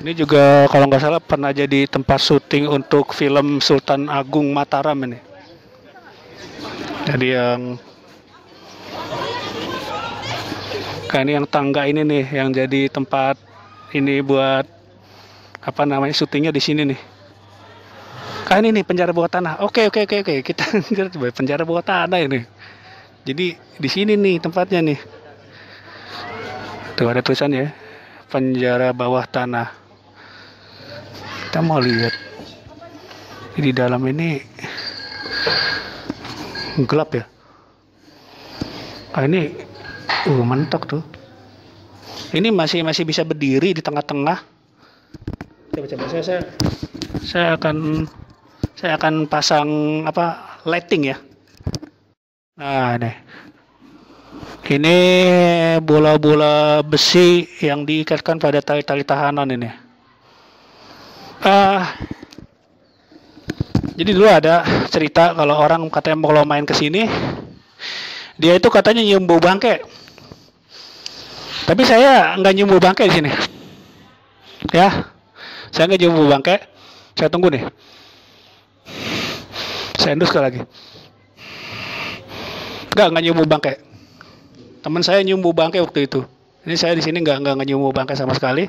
Ini juga kalau nggak salah pernah jadi tempat syuting untuk film Sultan Agung Mataram ini. Jadi ini yang tangga ini nih yang jadi tempat ini buat apa namanya syutingnya di sini nih. Ini nih penjara bawah tanah. Oke. Kita penjara bawah tanah ini. Jadi di sini nih tempatnya nih. Tuh ada tulisannya, penjara bawah tanah. Kita mau lihat. Di dalam ini gelap ya. Ini mentok tuh. Ini masih bisa berdiri di tengah-tengah. Coba saya akan pasang lighting ya. Nah, ini bola-bola besi yang diikatkan pada tali-tali tahanan ini. Jadi dulu ada cerita kalau orang katanya mau main ke sini, dia itu katanya nyium bau bangke. Tapi saya nggak nyium bau bangke di sini. Ya, saya nggak nyium bau bangke. Saya tunggu nih. Saya endus sekali lagi. Nggak nyium bau bangke. Teman saya nyium bau bangke waktu itu. Ini saya di sini nggak nyium bau bangke sama sekali.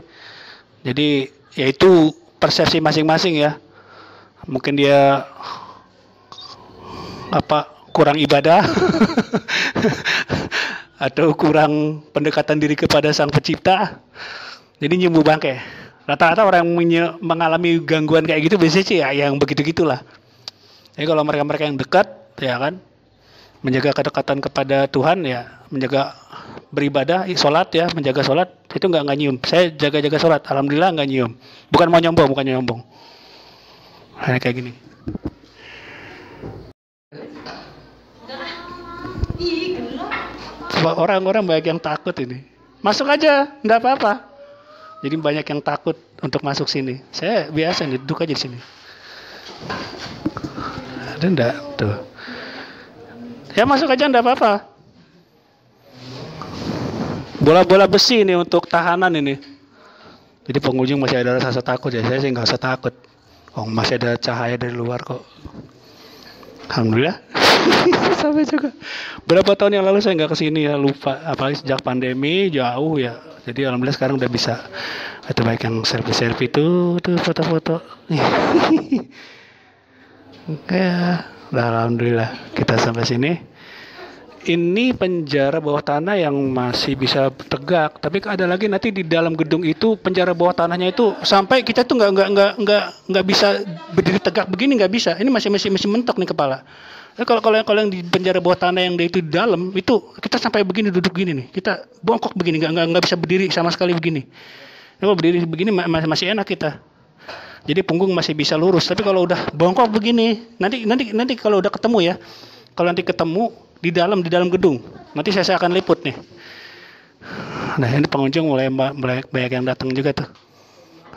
Jadi ya itu persepsi masing-masing ya. Mungkin dia kurang ibadah atau kurang pendekatan diri kepada Sang Pencipta. Jadi nyium bau bangke. Rata-rata orang yang mengalami gangguan kayak gitu biasanya sih ya yang begitu-gitulah. Jadi kalau mereka-mereka yang dekat ya kan, menjaga kedekatan kepada Tuhan ya, menjaga beribadah, sholat ya, menjaga sholat itu nggak nyium. Saya jaga-jaga sholat, alhamdulillah nggak nyium. Bukan nyombong. Nah, kayak gini. Orang-orang banyak yang takut ini. Masuk aja, nggak apa-apa. Jadi banyak yang takut untuk masuk sini. Saya biasa nih, duduk aja di sini. Ada enggak? Tuh. Ya masuk aja enggak apa-apa. Bola-bola besi ini untuk tahanan ini. Jadi pengunjung masih ada rasa takut ya. Saya sih nggak usah takut. Masih ada cahaya dari luar kok. Alhamdulillah. Sampai juga. Berapa tahun yang lalu saya nggak kesini ya, lupa. Apalagi sejak pandemi jauh ya. Jadi alhamdulillah sekarang udah bisa. Itu baik yang selfie tuh foto-foto. Ya, alhamdulillah kita sampai sini. Ini penjara bawah tanah yang masih bisa tegak, tapi ada lagi nanti di dalam gedung itu penjara bawah tanahnya itu sampai kita tuh nggak bisa berdiri tegak begini, nggak bisa. Ini masih mentok nih kepala. Kalau yang di penjara bawah tanah yang itu di dalam itu kita sampai begini duduk gini nih, kita bongkok begini, nggak bisa berdiri sama sekali begini. Kalau berdiri begini masih enak kita. Jadi punggung masih bisa lurus, tapi kalau udah bongkok begini, nanti kalau udah ketemu ya, kalau nanti ketemu di dalam gedung, nanti saya akan liput nih. Nah ini pengunjung mulai banyak yang datang juga tuh.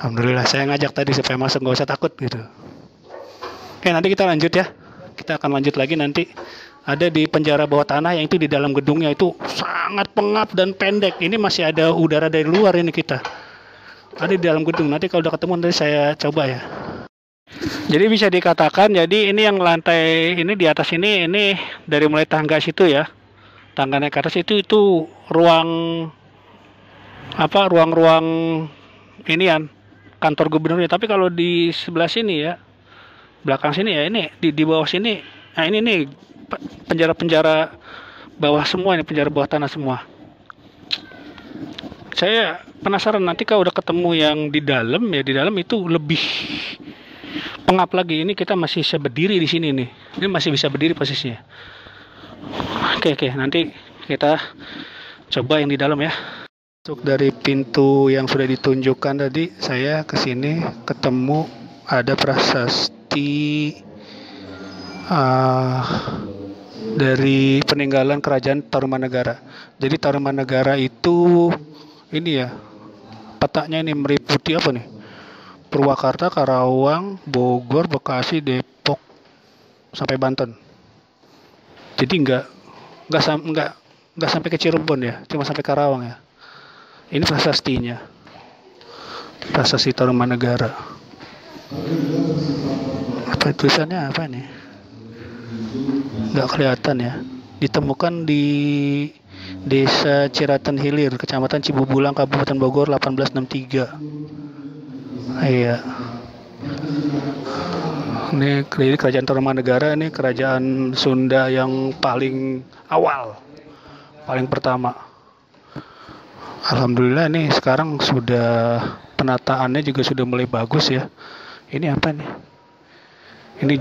Alhamdulillah saya ngajak tadi supaya masuk, nggak usah takut gitu. Oke nanti kita lanjut ya. Kita akan lanjut lagi nanti. Ada di penjara bawah tanah yang itu di dalam gedungnya itu sangat pengap dan pendek. Ini masih ada udara dari luar ini kita. Ada di dalam gedung. Nanti kalau udah ketemu nanti saya coba ya. Jadi bisa dikatakan, jadi ini yang lantai ini di atas ini dari mulai tangga situ ya, tangga naik ke atas itu ruang ini kan kantor gubernurnya. Tapi kalau di sebelah sini ya, belakang sini ya ini di bawah sini, nah ini nih penjara bawah semua, ini penjara bawah tanah semua. Saya penasaran nanti kalau udah ketemu yang di dalam ya, di dalam itu lebih pengap lagi. Ini kita masih bisa berdiri di sini nih. Ini masih bisa berdiri posisinya. Oke, nanti kita coba yang di dalam ya. Masuk dari pintu yang sudah ditunjukkan tadi, saya ke sini ketemu ada prasasti dari peninggalan kerajaan Tarumanegara. Jadi Tarumanegara itu ini ya, petanya ini meliputi apa nih? Purwakarta, Karawang, Bogor, Bekasi, Depok sampai Banten. Jadi nggak sampai ke Cirebon ya, cuma sampai Karawang ya. Ini prasastinya, Prasasti Tarumanegara. Apa tulisannya apa nih? Nggak kelihatan ya. Ditemukan di Desa Ciratan Hilir, Kecamatan Cibubulang, Kabupaten Bogor, 1863. Iya. Ini kerajaan Tarumanegara, ini kerajaan Sunda yang paling awal, paling pertama. Alhamdulillah nih sekarang sudah penataannya juga sudah mulai bagus ya. Ini apa nih? Ini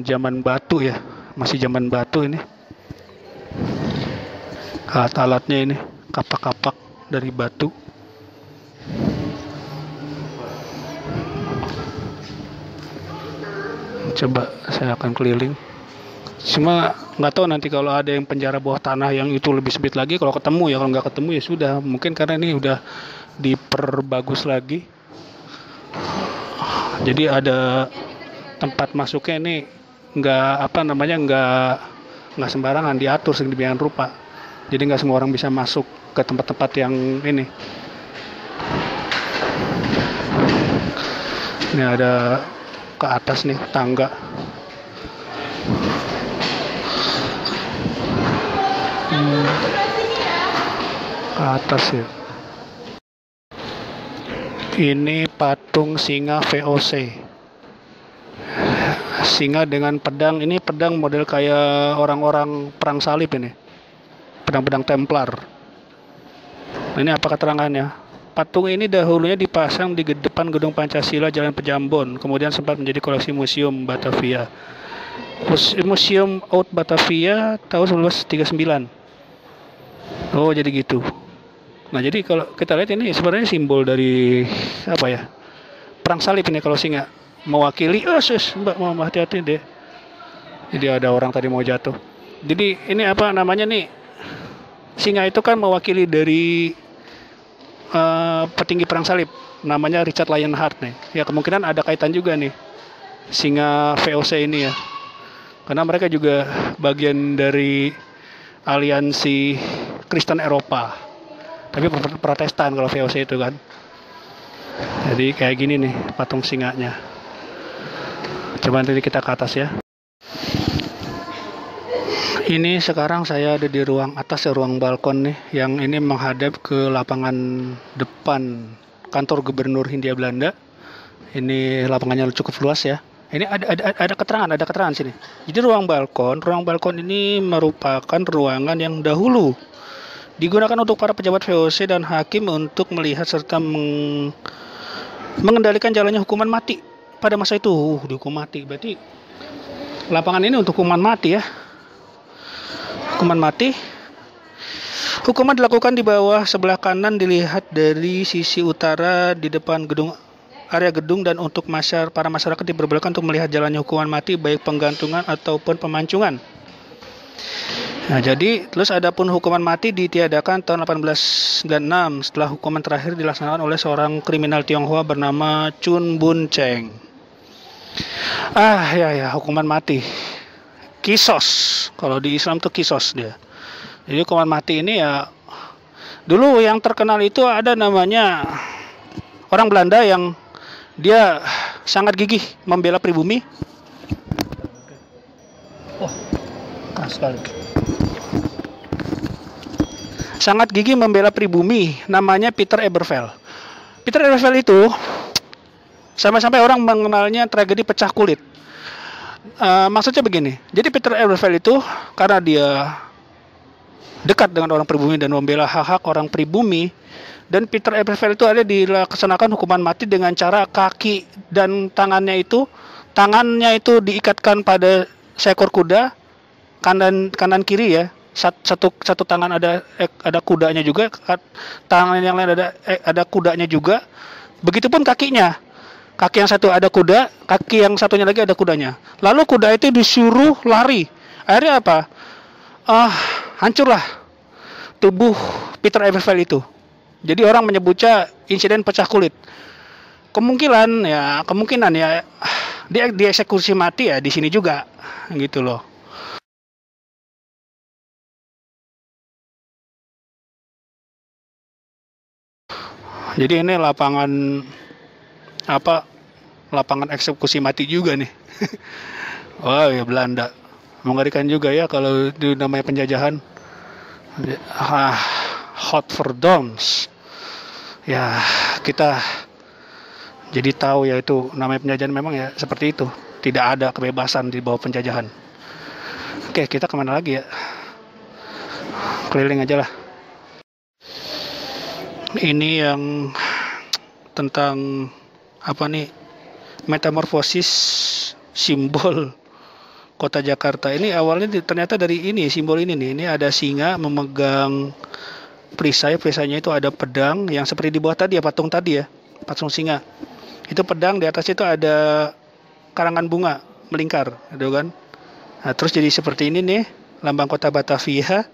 zaman batu ya, masih zaman batu ini. Alat-alatnya ini kapak-kapak dari batu. Coba saya akan keliling. Cuma nggak tahu nanti kalau ada yang penjara bawah tanah yang itu lebih sempit lagi, kalau ketemu ya, kalau nggak ketemu ya sudah. Mungkin karena ini udah diperbagus lagi. Jadi ada tempat masuknya ini nggak sembarangan, diatur sedemikian rupa. Jadi nggak semua orang bisa masuk ke tempat-tempat yang ini. Ini ada ke atas nih tangga. Ke atas ya. Ini patung singa VOC. Singa dengan pedang, ini pedang model kayak orang-orang perang salib ini. Pedang-pedang Templar. Ini apa keterangannya? Patung ini dahulunya dipasang di depan Gedung Pancasila Jalan Pejambon, kemudian sempat menjadi koleksi Museum Batavia. Museum Oud Batavia tahun 1939. Oh, jadi gitu. Nah, jadi kalau kita lihat ini sebenarnya simbol dari apa ya? Perang salib ini kalau singa mewakili, Mbak mau hati-hati deh. Jadi ada orang tadi mau jatuh. Jadi ini apa namanya nih? Singa itu kan mewakili dari petinggi perang salib, namanya Richard Lionheart nih. Ya kemungkinan ada kaitan juga nih singa VOC ini ya, karena mereka juga bagian dari aliansi Kristen Eropa, tapi Protestan kalau VOC itu kan. Jadi kayak gini nih patung singanya. Coba nanti kita ke atas ya. Ini sekarang saya ada di ruang atas ya, ruang balkon nih, yang ini menghadap ke lapangan depan kantor Gubernur Hindia Belanda. Ini lapangannya cukup luas ya. Ini ada keterangan sini. Jadi ruang balkon ini merupakan ruangan yang dahulu digunakan untuk para pejabat VOC dan hakim untuk melihat serta mengendalikan jalannya hukuman mati pada masa itu. Dihukum mati, berarti lapangan ini untuk hukuman mati ya. Hukuman mati. Hukuman dilakukan di bawah sebelah kanan, dilihat dari sisi utara di depan area gedung, dan untuk para masyarakat diperbolehkan untuk melihat jalannya hukuman mati baik penggantungan ataupun pemancingan. Nah, jadi terus adapun hukuman mati ditiadakan tahun 1896 setelah hukuman terakhir dilaksanakan oleh seorang kriminal Tionghoa bernama Chun Bun Cheng. Ya hukuman mati. Kisos, kalau di Islam tuh kisos dia. Jadi hukuman mati ini ya, dulu yang terkenal itu ada namanya orang Belanda yang dia sangat gigih membela pribumi. Keras sekali. Sangat gigih membela pribumi, namanya Peter Eberveld. Peter Eberveld itu sampai-sampai orang mengenalnya tragedi pecah kulit. Maksudnya begini, jadi Peter Eberveld itu karena dia dekat dengan orang pribumi dan membela hak-hak orang pribumi, dan Peter Eberveld itu ada dilaksanakan hukuman mati dengan cara kaki dan tangannya itu diikatkan pada seekor kuda, kanan kiri ya, satu tangan ada kudanya juga, tangan yang lain ada kudanya juga, begitupun kakinya. Kaki yang satu ada kuda, kaki yang satunya lagi ada kudanya. Lalu kuda itu disuruh lari. Akhirnya apa? Hancurlah tubuh Peter Eberveld itu. Jadi orang menyebutnya insiden pecah kulit. Kemungkinan ya dia dieksekusi mati ya di sini juga gitu loh. Jadi ini lapangan eksekusi mati juga nih. Wah, ya Belanda. Mengerikan juga ya kalau itu namanya penjajahan. Hot for doms. Ya, kita jadi tahu ya itu namanya penjajahan memang ya seperti itu. Tidak ada kebebasan di bawah penjajahan. Oke, kita kemana lagi ya? Keliling aja lah. Ini yang tentang metamorfosis simbol kota Jakarta. Ini awalnya ternyata dari ini simbol ini nih. Ini ada singa memegang perisai-perisainya itu ada pedang yang seperti di bawah tadi ya, patung singa. Itu pedang, di atas itu ada karangan bunga melingkar, gitu kan. Nah, terus jadi seperti ini nih, lambang kota Batavia.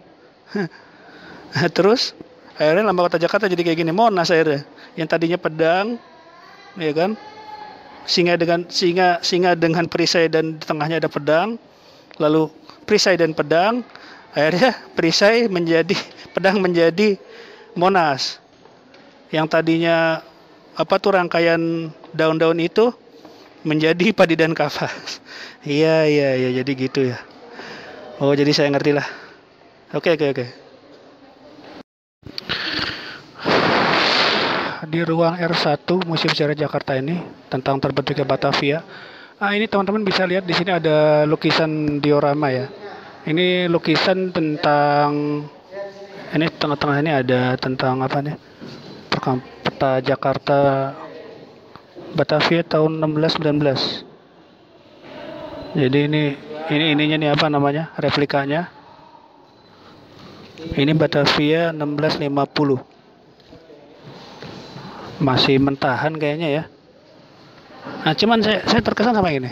Terus akhirnya lambang kota Jakarta jadi kayak gini, Monas akhirnya. Yang tadinya pedang, ya kan? Singa dengan perisai dan di tengahnya ada pedang. Lalu perisai dan pedang, akhirnya pedang menjadi Monas. Yang tadinya rangkaian daun-daun itu menjadi padi dan kapas. Iya, jadi gitu ya. Oh, jadi saya ngerti lah. Oke. Di ruang R1 Museum Sejarah Jakarta ini tentang terbentuknya Batavia. Ini teman-teman bisa lihat di sini ada lukisan diorama ya. Ini lukisan tentang tengah-tengah ini ada tentang peta Jakarta Batavia tahun 1619. Jadi ininya nih replikanya. Ini Batavia 1650. Masih mentahan kayaknya ya. Nah, cuman saya terkesan sama ini.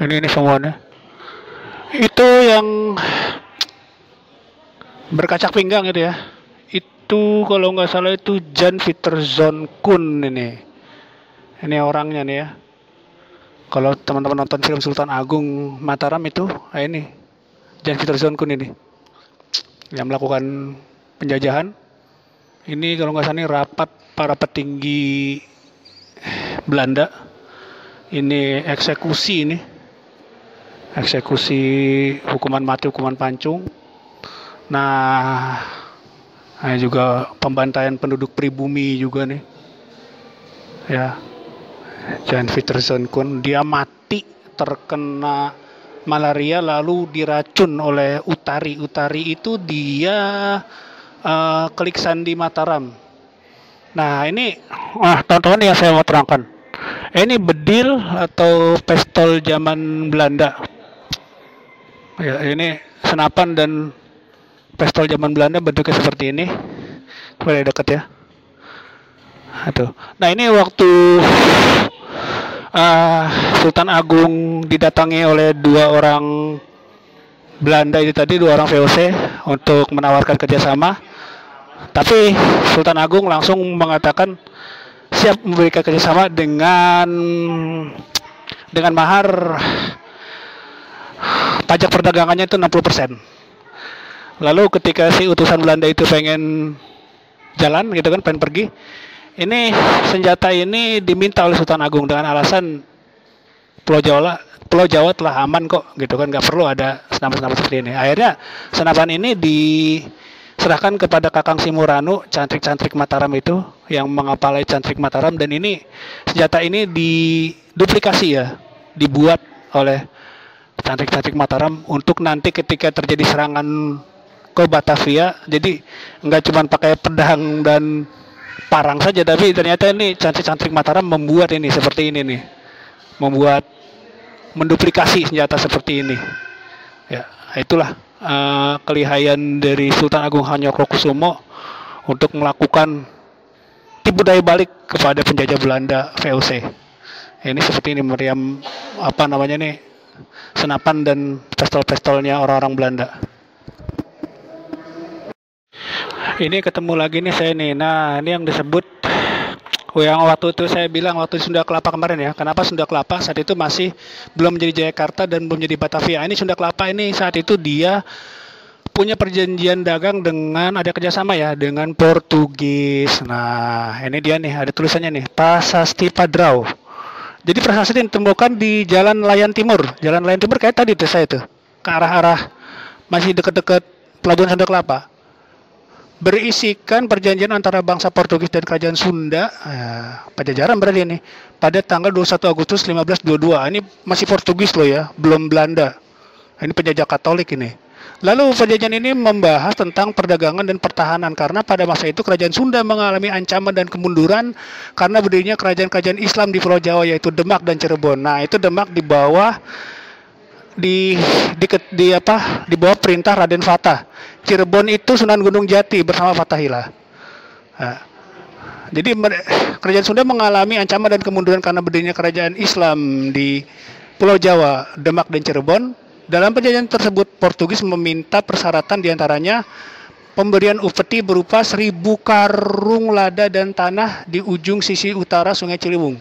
Ini semuanya. Itu yang berkacak pinggang itu ya. Itu kalau nggak salah itu Jan Pieterszoon Koen ini. Ini orangnya nih ya. Kalau teman-teman nonton film Sultan Agung Mataram itu, ini Jan Pieterszoon Koen ini yang melakukan penjajahan. Ini kalau nggak salah ini rapat para petinggi Belanda. Ini eksekusi hukuman mati, hukuman pancung. Nah, juga pembantaian penduduk pribumi juga nih. Ya, Jan Pieterszoon Koen dia mati terkena malaria lalu diracun oleh Utari. Utari itu dia Klik Sandi Mataram. Nah, ini teman-teman yang saya mau terangkan. Ini bedil atau pistol zaman Belanda. Ya, ini senapan dan pistol zaman Belanda bentuknya seperti ini. Boleh dekat ya. Nah, ini waktu Sultan Agung didatangi oleh dua orang Belanda itu tadi, dua orang VOC untuk menawarkan kerjasama. Tapi Sultan Agung langsung mengatakan siap memberikan kerjasama dengan mahar pajak perdagangannya itu 60%. Lalu ketika si utusan Belanda itu pengen jalan gitu kan, pengen pergi, ini senjata ini diminta oleh Sultan Agung dengan alasan Pulau Jawa telah aman kok gitu kan, nggak perlu ada senapan-senapan seperti ini. Akhirnya senapan ini diserahkan kepada Kakang Simuranu, cantrik-cantrik Mataram itu yang mengapalai cantrik Mataram, dan ini senjata ini diduplikasi ya, dibuat oleh cantrik-cantrik Mataram untuk nanti ketika terjadi serangan ke Batavia, jadi nggak cuma pakai pedang dan parang saja, tapi ternyata ini cantrik-cantrik Mataram membuat ini seperti ini nih, menduplikasi senjata seperti ini. Ya, itulah kelihayan dari Sultan Agung Hanyokrokusumo untuk melakukan tipu daya balik kepada penjajah Belanda VOC. Ini seperti ini meriam senapan dan pistol-pistolnya orang-orang Belanda. Ini ketemu lagi nih saya nih. Nah, ini yang disebut yang waktu itu saya bilang waktu Sunda Kelapa kemarin ya. Kenapa Sunda Kelapa saat itu masih belum menjadi Jayakarta dan belum menjadi Batavia. Ini Sunda Kelapa ini saat itu dia punya perjanjian dagang dengan ada kerjasama ya dengan Portugis. Nah, ini dia nih ada tulisannya nih Prasasti Padrau. Jadi prasasti ditemukan di Jalan Layan Timur. Jalan Layan Timur kayak tadi tuh saya tuh ke arah-arah masih dekat-dekat Pelabuhan Sunda Kelapa. Berisikan perjanjian antara bangsa Portugis dan kerajaan Sunda, Pajajaran berarti ini, pada tanggal 21 Agustus 1522. Ini masih Portugis loh ya, belum Belanda. Ini penjajah Katolik ini. Lalu perjanjian ini membahas tentang perdagangan dan pertahanan karena pada masa itu kerajaan Sunda mengalami ancaman dan kemunduran karena berdirinya kerajaan-kerajaan Islam di Pulau Jawa yaitu Demak dan Cirebon. Nah, itu Demak di bawah di bawah perintah Raden Fatah. Cirebon itu Sunan Gunung Jati bersama Fatahillah. Nah, jadi kerajaan Sunda mengalami ancaman dan kemunduran karena berdirinya kerajaan Islam di Pulau Jawa, Demak dan Cirebon. Dalam perjanjian tersebut Portugis meminta persyaratan diantaranya pemberian upeti berupa 1.000 karung lada dan tanah di ujung sisi utara Sungai Ciliwung.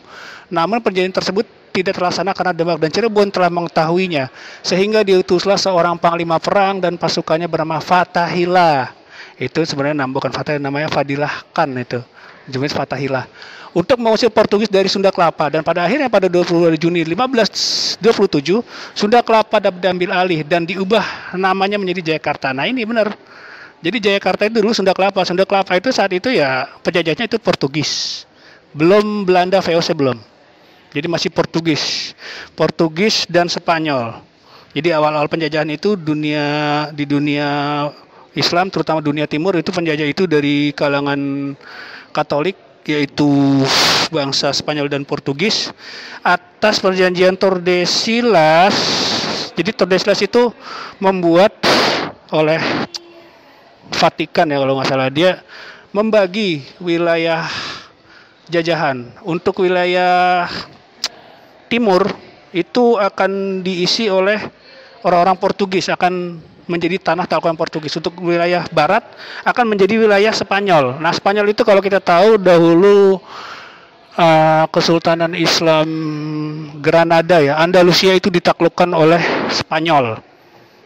Namun perjanjian tersebut tidak terlaksana karena Demak dan Cirebon telah mengetahuinya, sehingga diutuslah seorang panglima perang dan pasukannya bernama Fatahillah. Itu sebenarnya bukan Fatahillah, namanya Fadilah Khan itu, jenis Fatahillah. Untuk mengusir Portugis dari Sunda Kelapa dan pada akhirnya pada 22 Juni 1527 Sunda Kelapa dapat diambil alih dan diubah namanya menjadi Jayakarta. Nah ini benar. Jadi Jayakarta itu dulu Sunda Kelapa. Sunda Kelapa itu saat itu ya penjajahnya itu Portugis. Belum Belanda VOC belum. Jadi masih Portugis dan Spanyol. Jadi awal-awal penjajahan itu di dunia Islam terutama dunia Timur itu penjajah itu dari kalangan Katolik yaitu bangsa Spanyol dan Portugis atas perjanjian Tordesillas. Jadi Tordesillas itu membuat oleh Vatikan ya kalau nggak salah, dia membagi wilayah jajahan. Untuk wilayah timur itu akan diisi oleh orang-orang Portugis, akan menjadi tanah taklukkan Portugis. Untuk wilayah barat akan menjadi wilayah Spanyol. Nah, Spanyol itu kalau kita tahu dahulu Kesultanan Islam Granada ya, Andalusia itu ditaklukkan oleh Spanyol.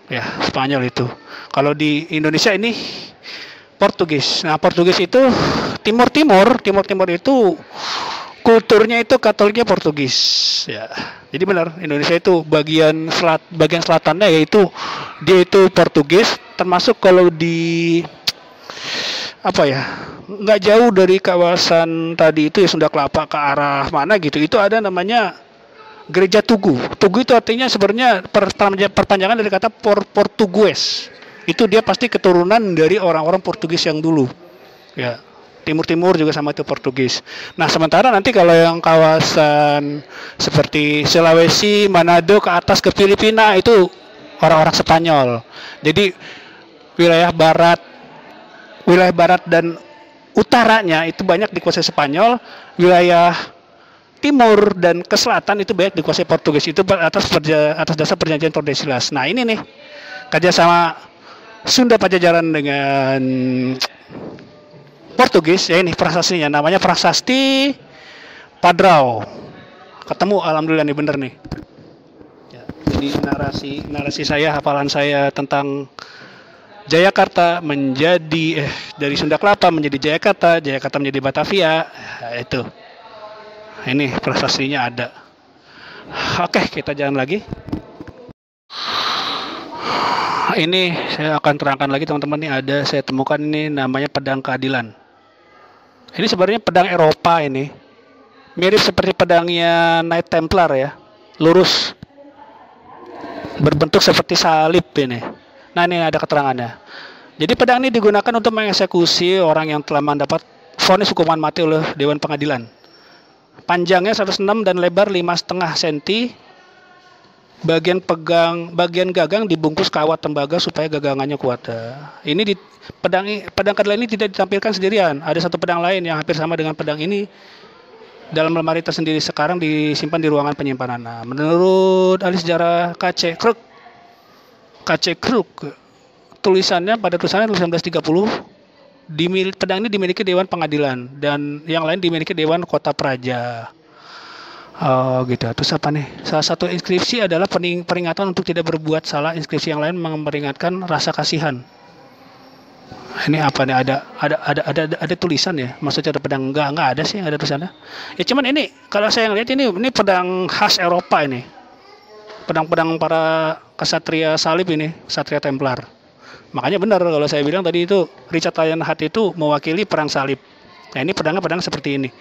Ya, Spanyol itu. Kalau di Indonesia ini Portugis. Nah, Portugis itu Timur itu kulturnya itu Katoliknya Portugis. Ya. Jadi benar, Indonesia itu bagian selatannya yaitu dia itu Portugis, termasuk kalau di nggak jauh dari kawasan tadi itu ya Sunda Kelapa ke arah mana gitu, itu ada namanya Gereja Tugu. Tugu itu artinya sebenarnya perpanjangan dari kata Portugues. Itu dia pasti keturunan dari orang-orang Portugis yang dulu. Ya. Timur juga sama itu Portugis. Nah, sementara nanti kalau yang kawasan seperti Sulawesi, Manado ke atas ke Filipina itu orang-orang Spanyol. Jadi wilayah barat dan utaranya itu banyak dikuasai Spanyol, wilayah timur dan ke selatan itu banyak dikuasai Portugis. Itu atas dasar perjanjian Tordesillas. Nah, ini nih kerjasama Sunda Pajajaran dengan Portugis ya, ini prasastinya namanya Prasasti Padrau. Ketemu alhamdulillah nih bener nih. Ya, jadi narasi saya, hafalan saya tentang Jayakarta menjadi dari Sunda Kelapa menjadi Jayakarta, Jayakarta menjadi Batavia. Ya, itu. Ini prasastinya ada. Oke, kita jalan lagi. Ini saya akan terangkan lagi teman-teman, nih ada saya temukan ini namanya pedang keadilan. Ini sebenarnya pedang Eropa ini. Mirip seperti pedangnya Knight Templar ya. Lurus. Berbentuk seperti salib ini. Nah, ini ada keterangannya. Jadi pedang ini digunakan untuk mengeksekusi orang yang telah mendapat vonis hukuman mati oleh Dewan Pengadilan. Panjangnya 106 dan lebar 5,5 cm. Bagian gagang dibungkus kawat tembaga supaya gagangannya kuat. Ini pedang keadilan ini tidak ditampilkan sendirian. Ada satu pedang lain yang hampir sama dengan pedang ini dalam lemari tersendiri sekarang disimpan di ruangan penyimpanan. Nah, menurut ahli sejarah KC Kruk, tulisan 1930 Pedang ini dimiliki Dewan Pengadilan dan yang lain dimiliki Dewan Kota Praja. Oh gitu. Terus apa nih? Salah satu inskripsi adalah peringatan untuk tidak berbuat salah. Inskripsi yang lain memperingatkan rasa kasihan. Ini apa nih? Ada tulisan ya? Maksudnya ada pedang? Enggak ada sih, ada tulisannya. Ya cuman ini kalau saya ngeliat ini pedang khas Eropa ini. Pedang-pedang para kesatria salib ini, kesatria Templar. Makanya benar kalau saya bilang tadi itu Richard Lionheart itu mewakili perang salib. Nah ini pedang seperti ini.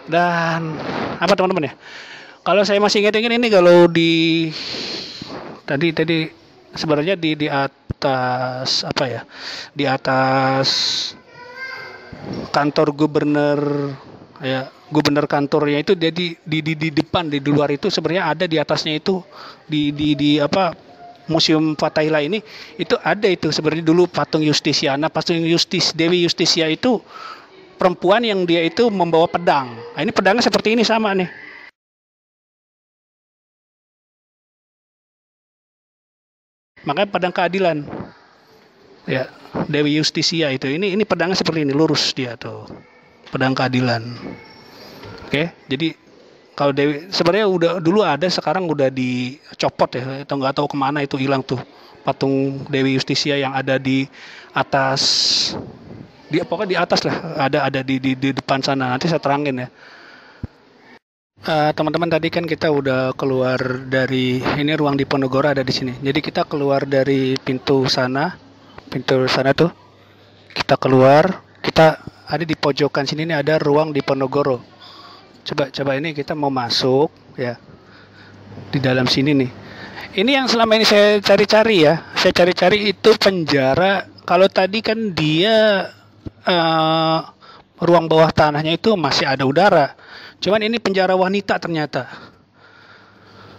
Dan apa teman-teman ya? Kalau saya masih ingat ini kalau di tadi sebenarnya di atas apa ya? Di atas kantor gubernur ya, gubernur kantornya itu dia di depan di luar itu sebenarnya ada di atasnya itu di apa Museum Fathahillah ini itu ada itu sebenarnya dulu patung Justitiana, Dewi Justisia itu perempuan yang dia itu membawa pedang. Nah, ini pedangnya seperti ini sama nih. Makanya pedang keadilan. Ya, Dewi Justisia itu. Ini pedangnya seperti ini, lurus dia tuh. Pedang keadilan. Oke, jadi kalau Dewi sebenarnya udah dulu ada, sekarang udah dicopot ya. Atau nggak tahu kemana itu hilang tuh patung Dewi Justisia yang ada di atas. Pokoknya di atas lah, ada di depan sana. Nanti saya terangin ya. Teman-teman tadi kan kita udah keluar dari ini, ruang Diponegoro ada di sini. Jadi kita keluar dari pintu sana tuh. Kita keluar, kita ada di pojokan sini nih ada ruang Diponegoro. Coba ini kita mau masuk ya. Di dalam sini nih. Ini yang selama ini saya cari-cari ya. Saya cari-cari itu penjara. Kalau tadi kan dia ruang bawah tanahnya itu masih ada udara. Cuman ini penjara wanita ternyata.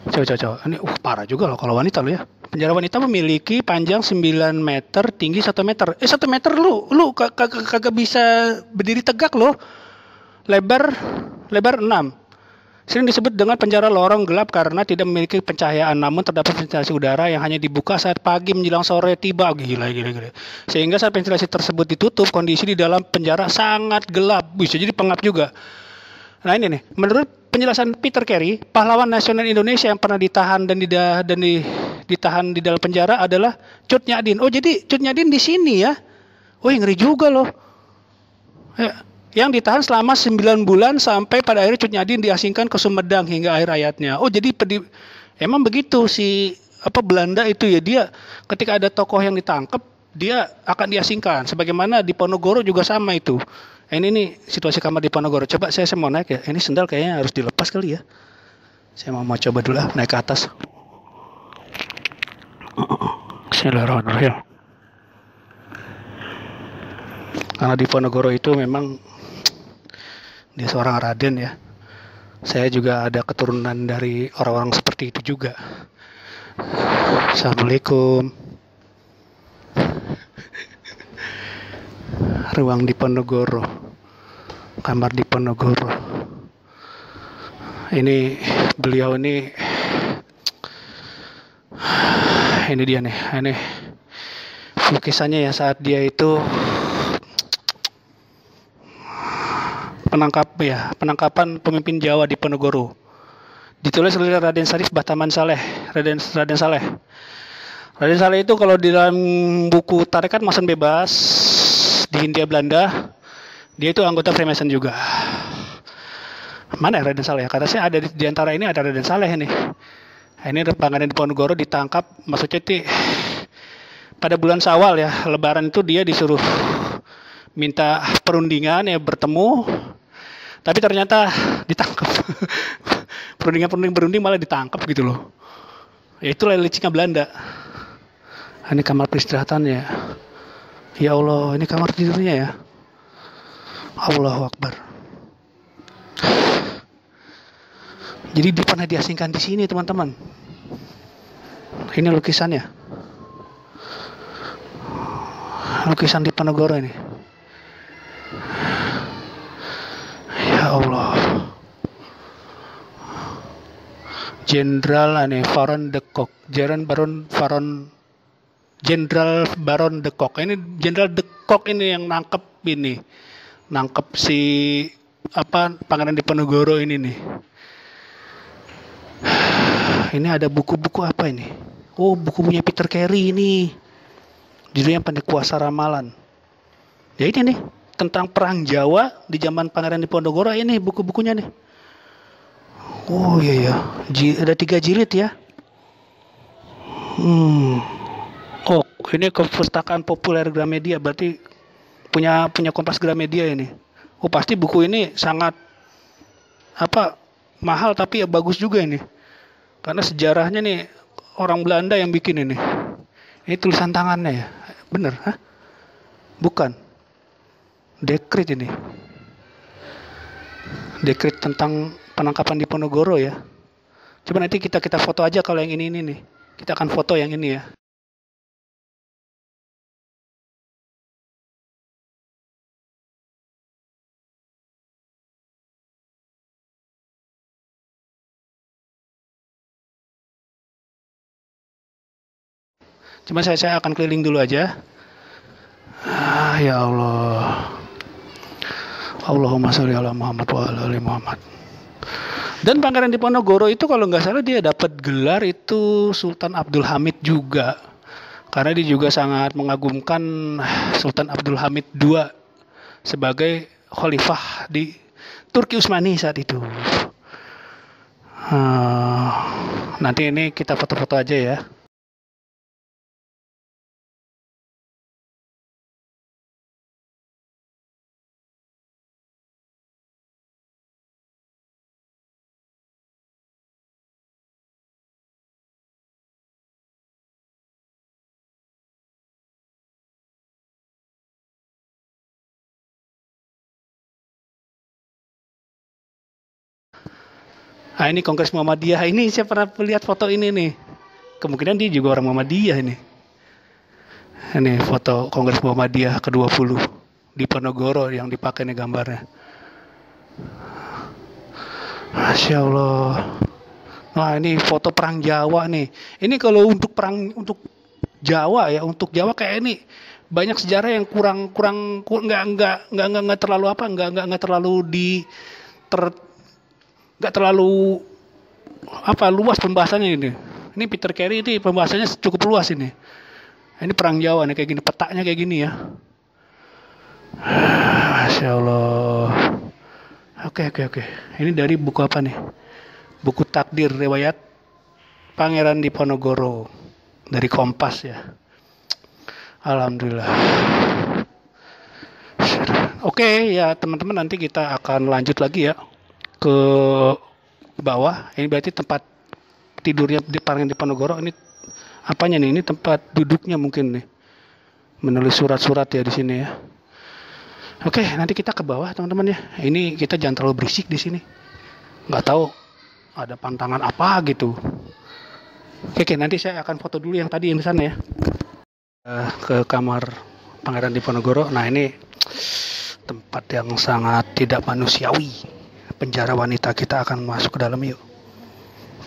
Coba. Ini parah juga loh kalau wanita lo ya. Penjara wanita memiliki panjang 9 meter, tinggi 1 meter. 1 meter lu kagak bisa berdiri tegak lo. Lebar 6. Sering disebut dengan penjara lorong gelap karena tidak memiliki pencahayaan, namun terdapat ventilasi udara yang hanya dibuka saat pagi menjelang sore tiba. Gila. Sehingga saat ventilasi tersebut ditutup, kondisi di dalam penjara sangat gelap. Bisa jadi pengap juga. Nah ini nih, menurut penjelasan Peter Carey, pahlawan nasional Indonesia yang pernah ditahan dan ditahan di dalam penjara adalah Cut Nyak Dien. Oh jadi Cut Nyak Dien di sini ya? Oh ngeri juga loh. Ya. Yang ditahan selama 9 bulan sampai pada akhirnya Cut Nyak Dien diasingkan ke Sumedang hingga akhir hayatnya. Oh jadi emang begitu si Belanda itu ya, dia ketika ada tokoh yang ditangkap dia akan diasingkan. Sebagaimana di Ponorogo juga sama itu. Ini situasi kamar di Ponorogo. Coba saya mau naik ya. Ini sendal kayaknya harus dilepas kali ya. Saya mau coba dulu naik ke atas. Bismillahirrahmanirrahim. Karena di Ponorogo itu memang dia seorang Raden ya. Saya juga ada keturunan dari orang-orang seperti itu juga. Assalamualaikum. Ruang di Ponorogo. Kamar di Ponorogo. Ini beliau ini dia nih. Ini lukisannya ya saat dia itu penangkapan pemimpin Jawa di Ponorogo. Ditulis oleh Raden Syarif Bahtaman Saleh. Raden Saleh. Raden Saleh itu kalau di dalam buku Tarekat Mason Bebas di Hindia Belanda, dia itu anggota Freemason juga. Mana ya Raden Saleh? Kata saya ada di antara ini ada Raden Saleh ini. Nah, ini Pangeran Diponegoro ditangkap, maksudnya itu pada bulan Syawal ya, Lebaran itu dia disuruh minta perundingan ya, bertemu. Tapi ternyata ditangkap. Berunding malah ditangkap gitu loh. Ya itulah liciknya Belanda. Ini kamar peristirahatannya. Ya Allah, ini kamar tidurnya ya. Allahu Akbar. Jadi dia pernah diasingkan di sini, teman-teman. Ini lukisannya. Lukisan di Ponorogo ini. Ya Allah. Jenderal Baron de Kock. Jenderal Baron de Kock. Ini Jenderal de Kock ini yang nangkep ini. Nangkep si Pangeran Diponegoro ini nih. Ini ada buku-buku apa ini? Oh, buku-bukunya Peter Carey ini. Judulnya Pendek Kuasa Ramalan. Ya ini nih, tentang perang Jawa di zaman Pangeran Diponegoro, ini buku-bukunya nih. Oh iya ya, ada 3 jilid ya. Oh, ini Perpustakaan Populer Gramedia, berarti punya Kompas Gramedia ini. Oh, pasti buku ini sangat mahal, tapi ya bagus juga ini. Karena sejarahnya nih orang Belanda yang bikin ini. Ini tulisan tangannya ya. Bener, hah? Bukan. Dekrit ini. Dekrit tentang penangkapan Diponegoro ya. Coba nanti kita foto aja kalau yang ini nih. Kita akan foto yang ini ya. Cuma saya akan keliling dulu aja. Ya Allah. Allahumma sholli ala Muhammad wa ala ali Muhammad. Dan Pangeran Diponegoro itu kalau nggak salah dia dapat gelar itu Sultan Abdul Hamid juga. Karena dia juga sangat mengagumkan Sultan Abdul Hamid II sebagai khalifah di Turki Utsmani saat itu. Nanti ini kita foto-foto aja ya. Nah, ini Kongres Muhammadiyah. Ini saya pernah lihat foto ini nih. Kemungkinan dia juga orang Muhammadiyah ini. Ini foto Kongres Muhammadiyah ke-20 di Ponorogo yang dipakai nih gambarnya. Masya Allah. Nah, ini foto perang Jawa nih. Ini kalau untuk Jawa ya, untuk Jawa kayak ini banyak sejarah yang kurang nggak terlalu nggak terlalu luas pembahasannya ini. Ini Peter Carey ini pembahasannya cukup luas ini. Ini perang Jawa nih kayak gini, petanya kayak gini ya. Masya Allah. Oke. Ini dari buku apa nih? Buku Takdir Riwayat Pangeran Diponegoro dari Kompas ya. Alhamdulillah. Oke ya teman-teman, nanti kita akan lanjut lagi ya ke bawah. Ini berarti tempat tidurnya di Pangeran Diponegoro. Ini apanya nih? Ini tempat duduknya mungkin nih. Menulis surat-surat ya di sini ya. Oke, nanti kita ke bawah teman-teman ya. Ini kita jangan terlalu berisik di sini. Nggak tahu ada pantangan apa gitu. Oke, nanti saya akan foto dulu yang tadi yang di sana ya. Ke kamar Pangeran Diponegoro. Nah, ini tempat yang sangat tidak manusiawi. Penjara wanita. Kita akan masuk ke dalam yuk.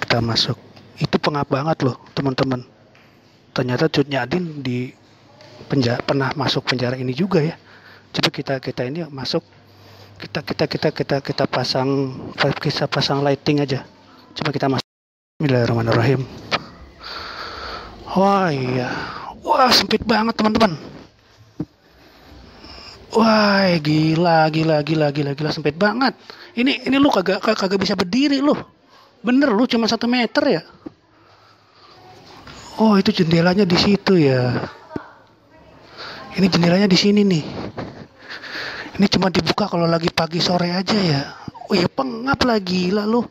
Kita masuk. Itu pengap banget loh teman-teman. Ternyata Cut Nyak di pernah masuk penjara ini juga ya. Coba kita ini yuk, masuk. Kita pasang lighting aja. Coba kita masuk. Bismillahirrahmanirrahim. Wah iya. Wah sempit banget teman-teman. Wah gila sempit banget. Ini lu kagak bisa berdiri lu. Bener lu cuma 1 meter ya. Oh itu jendelanya di situ ya. Ini jendelanya di sini nih. Ini cuma dibuka kalau lagi pagi sore aja ya. Oh ya pengap lah, gila lu.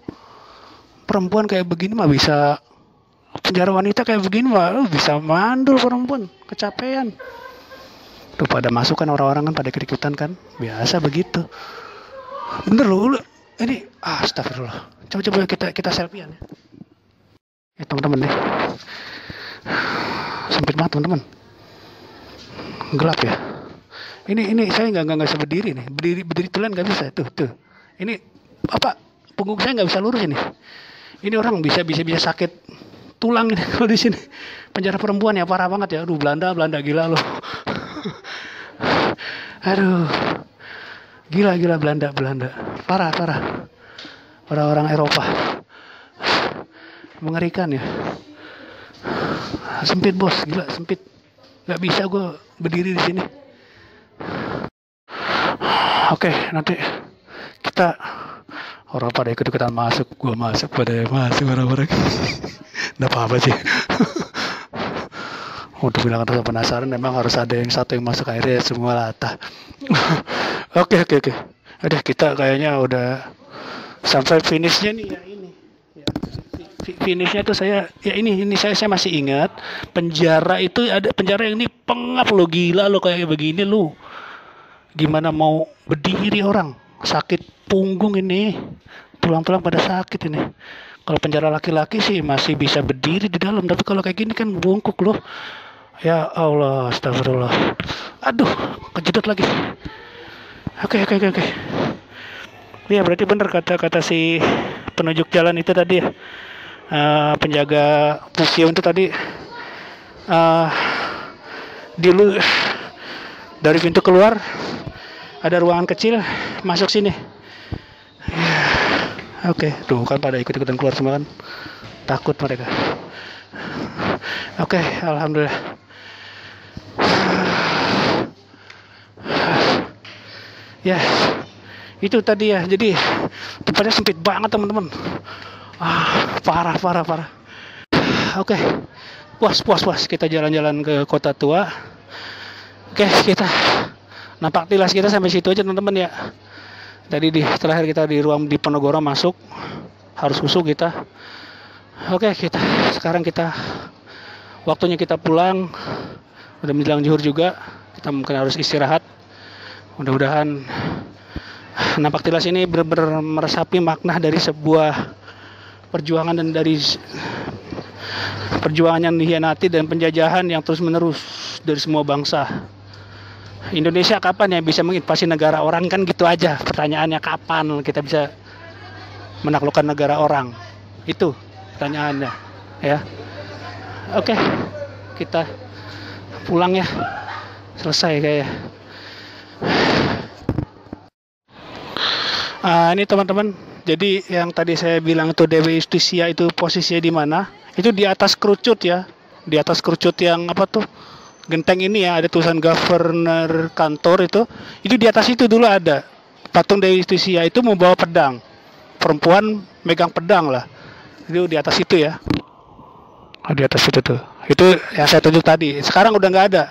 Perempuan kayak begini mah bisa, penjara wanita kayak begini mah bisa mandul perempuan, kecapean. Tuh pada masuk kan orang-orang kan pada ikut-ikutan kan. Biasa begitu. Bener lu. Ini astagfirullah. Coba kita selfie-an ya. Ya teman-teman deh. Sempit banget teman-teman. Gelap ya. Ini saya nggak bisa berdiri nih. Berdiri tulen nggak bisa. Tuh. Ini punggung saya nggak bisa lurus ini. Ini orang bisa sakit tulang ini kalau di sini. Penjara perempuan ya parah banget ya. Aduh Belanda gila loh. Aduh, gila Belanda. Parah. Orang-orang Eropa. Mengerikan ya. Sempit bos, gila sempit. Gak bisa gue berdiri di sini. Oke, nanti kita orang pada ikut-ikutan masuk, gue masuk orang-orang. Nggak apa-apa sih. Untuk bilang rasa penasaran, memang harus ada yang satu yang masuk, akhirnya semua latah. Oke. Udah, kita kayaknya udah sampai finishnya nih ya ini. Ya, finishnya tuh saya saya masih ingat penjara itu ada penjara yang ini pengap lo, gila lo kayak begini lo. Gimana mau berdiri orang, sakit punggung ini, tulang-tulang pada sakit ini. Kalau penjara laki-laki sih masih bisa berdiri di dalam, tapi kalau kayak gini kan bungkuk loh. Ya Allah, astagfirullah. Aduh, kejedot lagi. Oke. Iya, berarti bener kata si penunjuk jalan itu tadi ya. Penjaga museum itu tadi dari pintu keluar ada ruangan kecil, masuk sini. Oke, tuh kan pada ikut-ikutan keluar semua kan, takut mereka. Oke, alhamdulillah. Ya, itu tadi ya. Jadi tempatnya sempit banget teman-teman. Parah. Oke, puas kita jalan-jalan ke kota tua. Oke, kita nampak tilas kita sampai situ aja teman-teman ya. Tadi terakhir kita di ruang di Ponorogo masuk, harus usuk kita. Oke, sekarang waktunya kita pulang. Udah menjelang zuhur juga, kita mungkin harus istirahat. Mudah-mudahan nampak tilas ini benar-benar meresapi makna dari sebuah perjuangan dan dari perjuangan yang dikhianati dan penjajahan yang terus menerus dari semua bangsa. Indonesia kapan ya bisa menginvasi negara orang, kan gitu aja pertanyaannya, kapan kita bisa menaklukkan negara orang, itu pertanyaannya ya. Oke, kita pulang ya, selesai kayak. Ini teman-teman, jadi yang tadi saya bilang itu Dewi Justisia itu posisinya di mana? Itu di atas kerucut ya, di atas kerucut yang apa tuh? Genteng ini ya, ada tulisan Governor kantor itu di atas itu dulu ada patung Dewi Justisia itu membawa pedang, perempuan megang pedang lah, itu di atas itu ya. Di atas itu tuh, itu yang saya tunjuk tadi, sekarang udah nggak ada.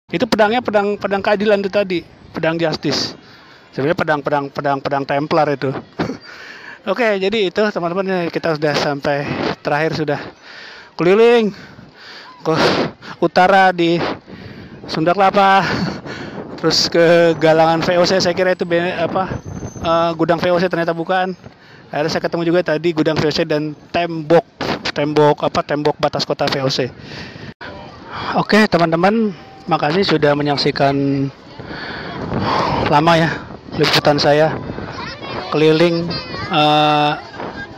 Itu pedangnya pedang keadilan itu tadi, pedang justice. Sebenarnya pedang Templar itu. Oke, jadi itu teman-teman, kita sudah sampai terakhir, sudah keliling ke utara di Sunda Kelapa, terus ke Galangan VOC. Saya kira itu gudang VOC, ternyata bukan. Akhirnya saya ketemu juga tadi gudang VOC dan tembok batas kota VOC. Oke teman-teman, makasih sudah menyaksikan lama ya liputan saya keliling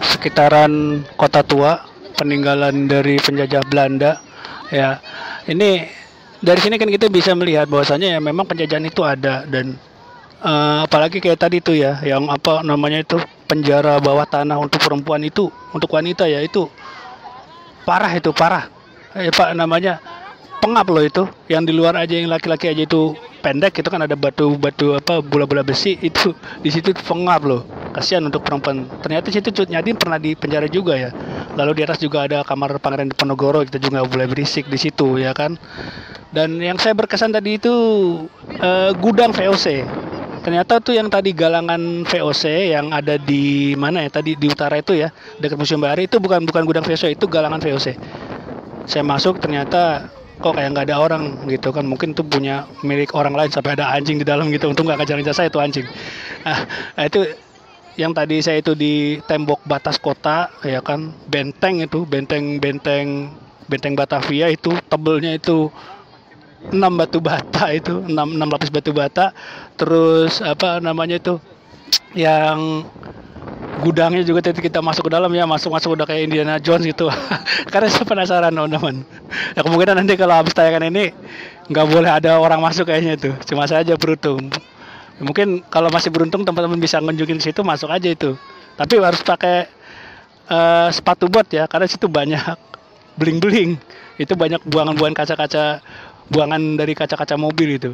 sekitaran kota tua peninggalan dari penjajah Belanda ya. Ini dari sini kan kita bisa melihat bahwasanya ya memang penjajahan itu ada, dan apalagi kayak tadi tuh ya, yang apa namanya itu, penjara bawah tanah untuk perempuan itu, untuk wanita ya, itu parah Pak, namanya pengap loh itu. Yang di luar aja, yang laki-laki aja itu pendek, itu kan ada batu bola-bola besi itu di situ, pengap loh. Kasihan untuk perempuan. Ternyata situ Cut Nyadin pernah di penjara juga ya. Lalu di atas juga ada kamar Pangeran Diponegoro, kita juga nggak boleh berisik di situ ya kan. Dan yang saya berkesan tadi itu gudang VOC. Ternyata tuh yang tadi galangan VOC yang ada di mana ya tadi, di utara itu ya, dekat Museum Bahari, itu bukan gudang VOC, itu galangan VOC. Saya masuk ternyata kok kayak nggak ada orang gitu kan, mungkin itu punya milik orang lain, sampai ada anjing di dalam gitu. Untung nggak kejar-kejar saya itu anjing. Nah itu yang tadi saya itu di tembok batas kota ya kan, benteng Benteng Batavia itu tebelnya itu 6 batu bata itu 6 lapis batu bata. Terus apa namanya itu yang gudangnya juga tadi kita masuk ke dalam ya, masuk udah kayak Indiana Jones gitu. Karena saya penasaran teman-teman. Ya kemungkinan nanti kalau habis tayangan ini nggak boleh ada orang masuk kayaknya itu, cuma saya aja beruntung. Mungkin kalau masih beruntung teman-teman bisa ngunjungin ke situ, masuk aja itu, tapi harus pakai sepatu bot ya, karena situ banyak bling-bling, itu banyak buangan-buangan kaca-kaca, buangan dari kaca-kaca mobil itu.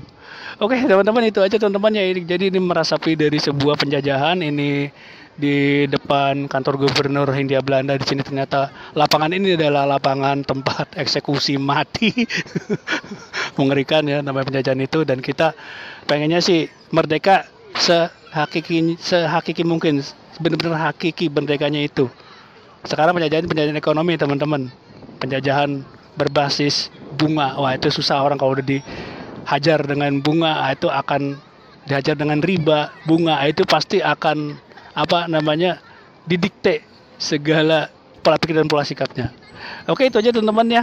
Oke teman-teman, itu aja teman-teman ya. Jadi ini merasapi dari sebuah penjajahan ini di depan kantor gubernur Hindia Belanda. Di sini ternyata lapangan ini adalah lapangan tempat eksekusi mati. Mengerikan ya namanya penjajahan itu, dan kita pengennya sih merdeka sehakiki mungkin, benar-benar hakiki merdekanya itu. Sekarang penjajahan ekonomi teman-teman, penjajahan berbasis bunga. Wah itu susah, orang kalau udah dihajar dengan bunga itu akan dihajar dengan riba bunga, itu pasti akan apa namanya didikte segala pola pikir dan pola sikapnya. Oke, itu aja teman-teman ya.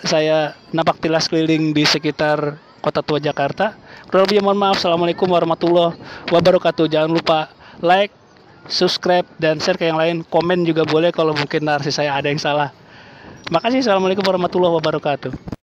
Saya napak tilas keliling di sekitar Kota Tua Jakarta. Kurang lebihnya mohon maaf. Assalamualaikum warahmatullahi wabarakatuh. Jangan lupa like, subscribe, dan share ke yang lain. Komen juga boleh kalau mungkin narasi saya ada yang salah. Makasih. Assalamualaikum warahmatullahi wabarakatuh.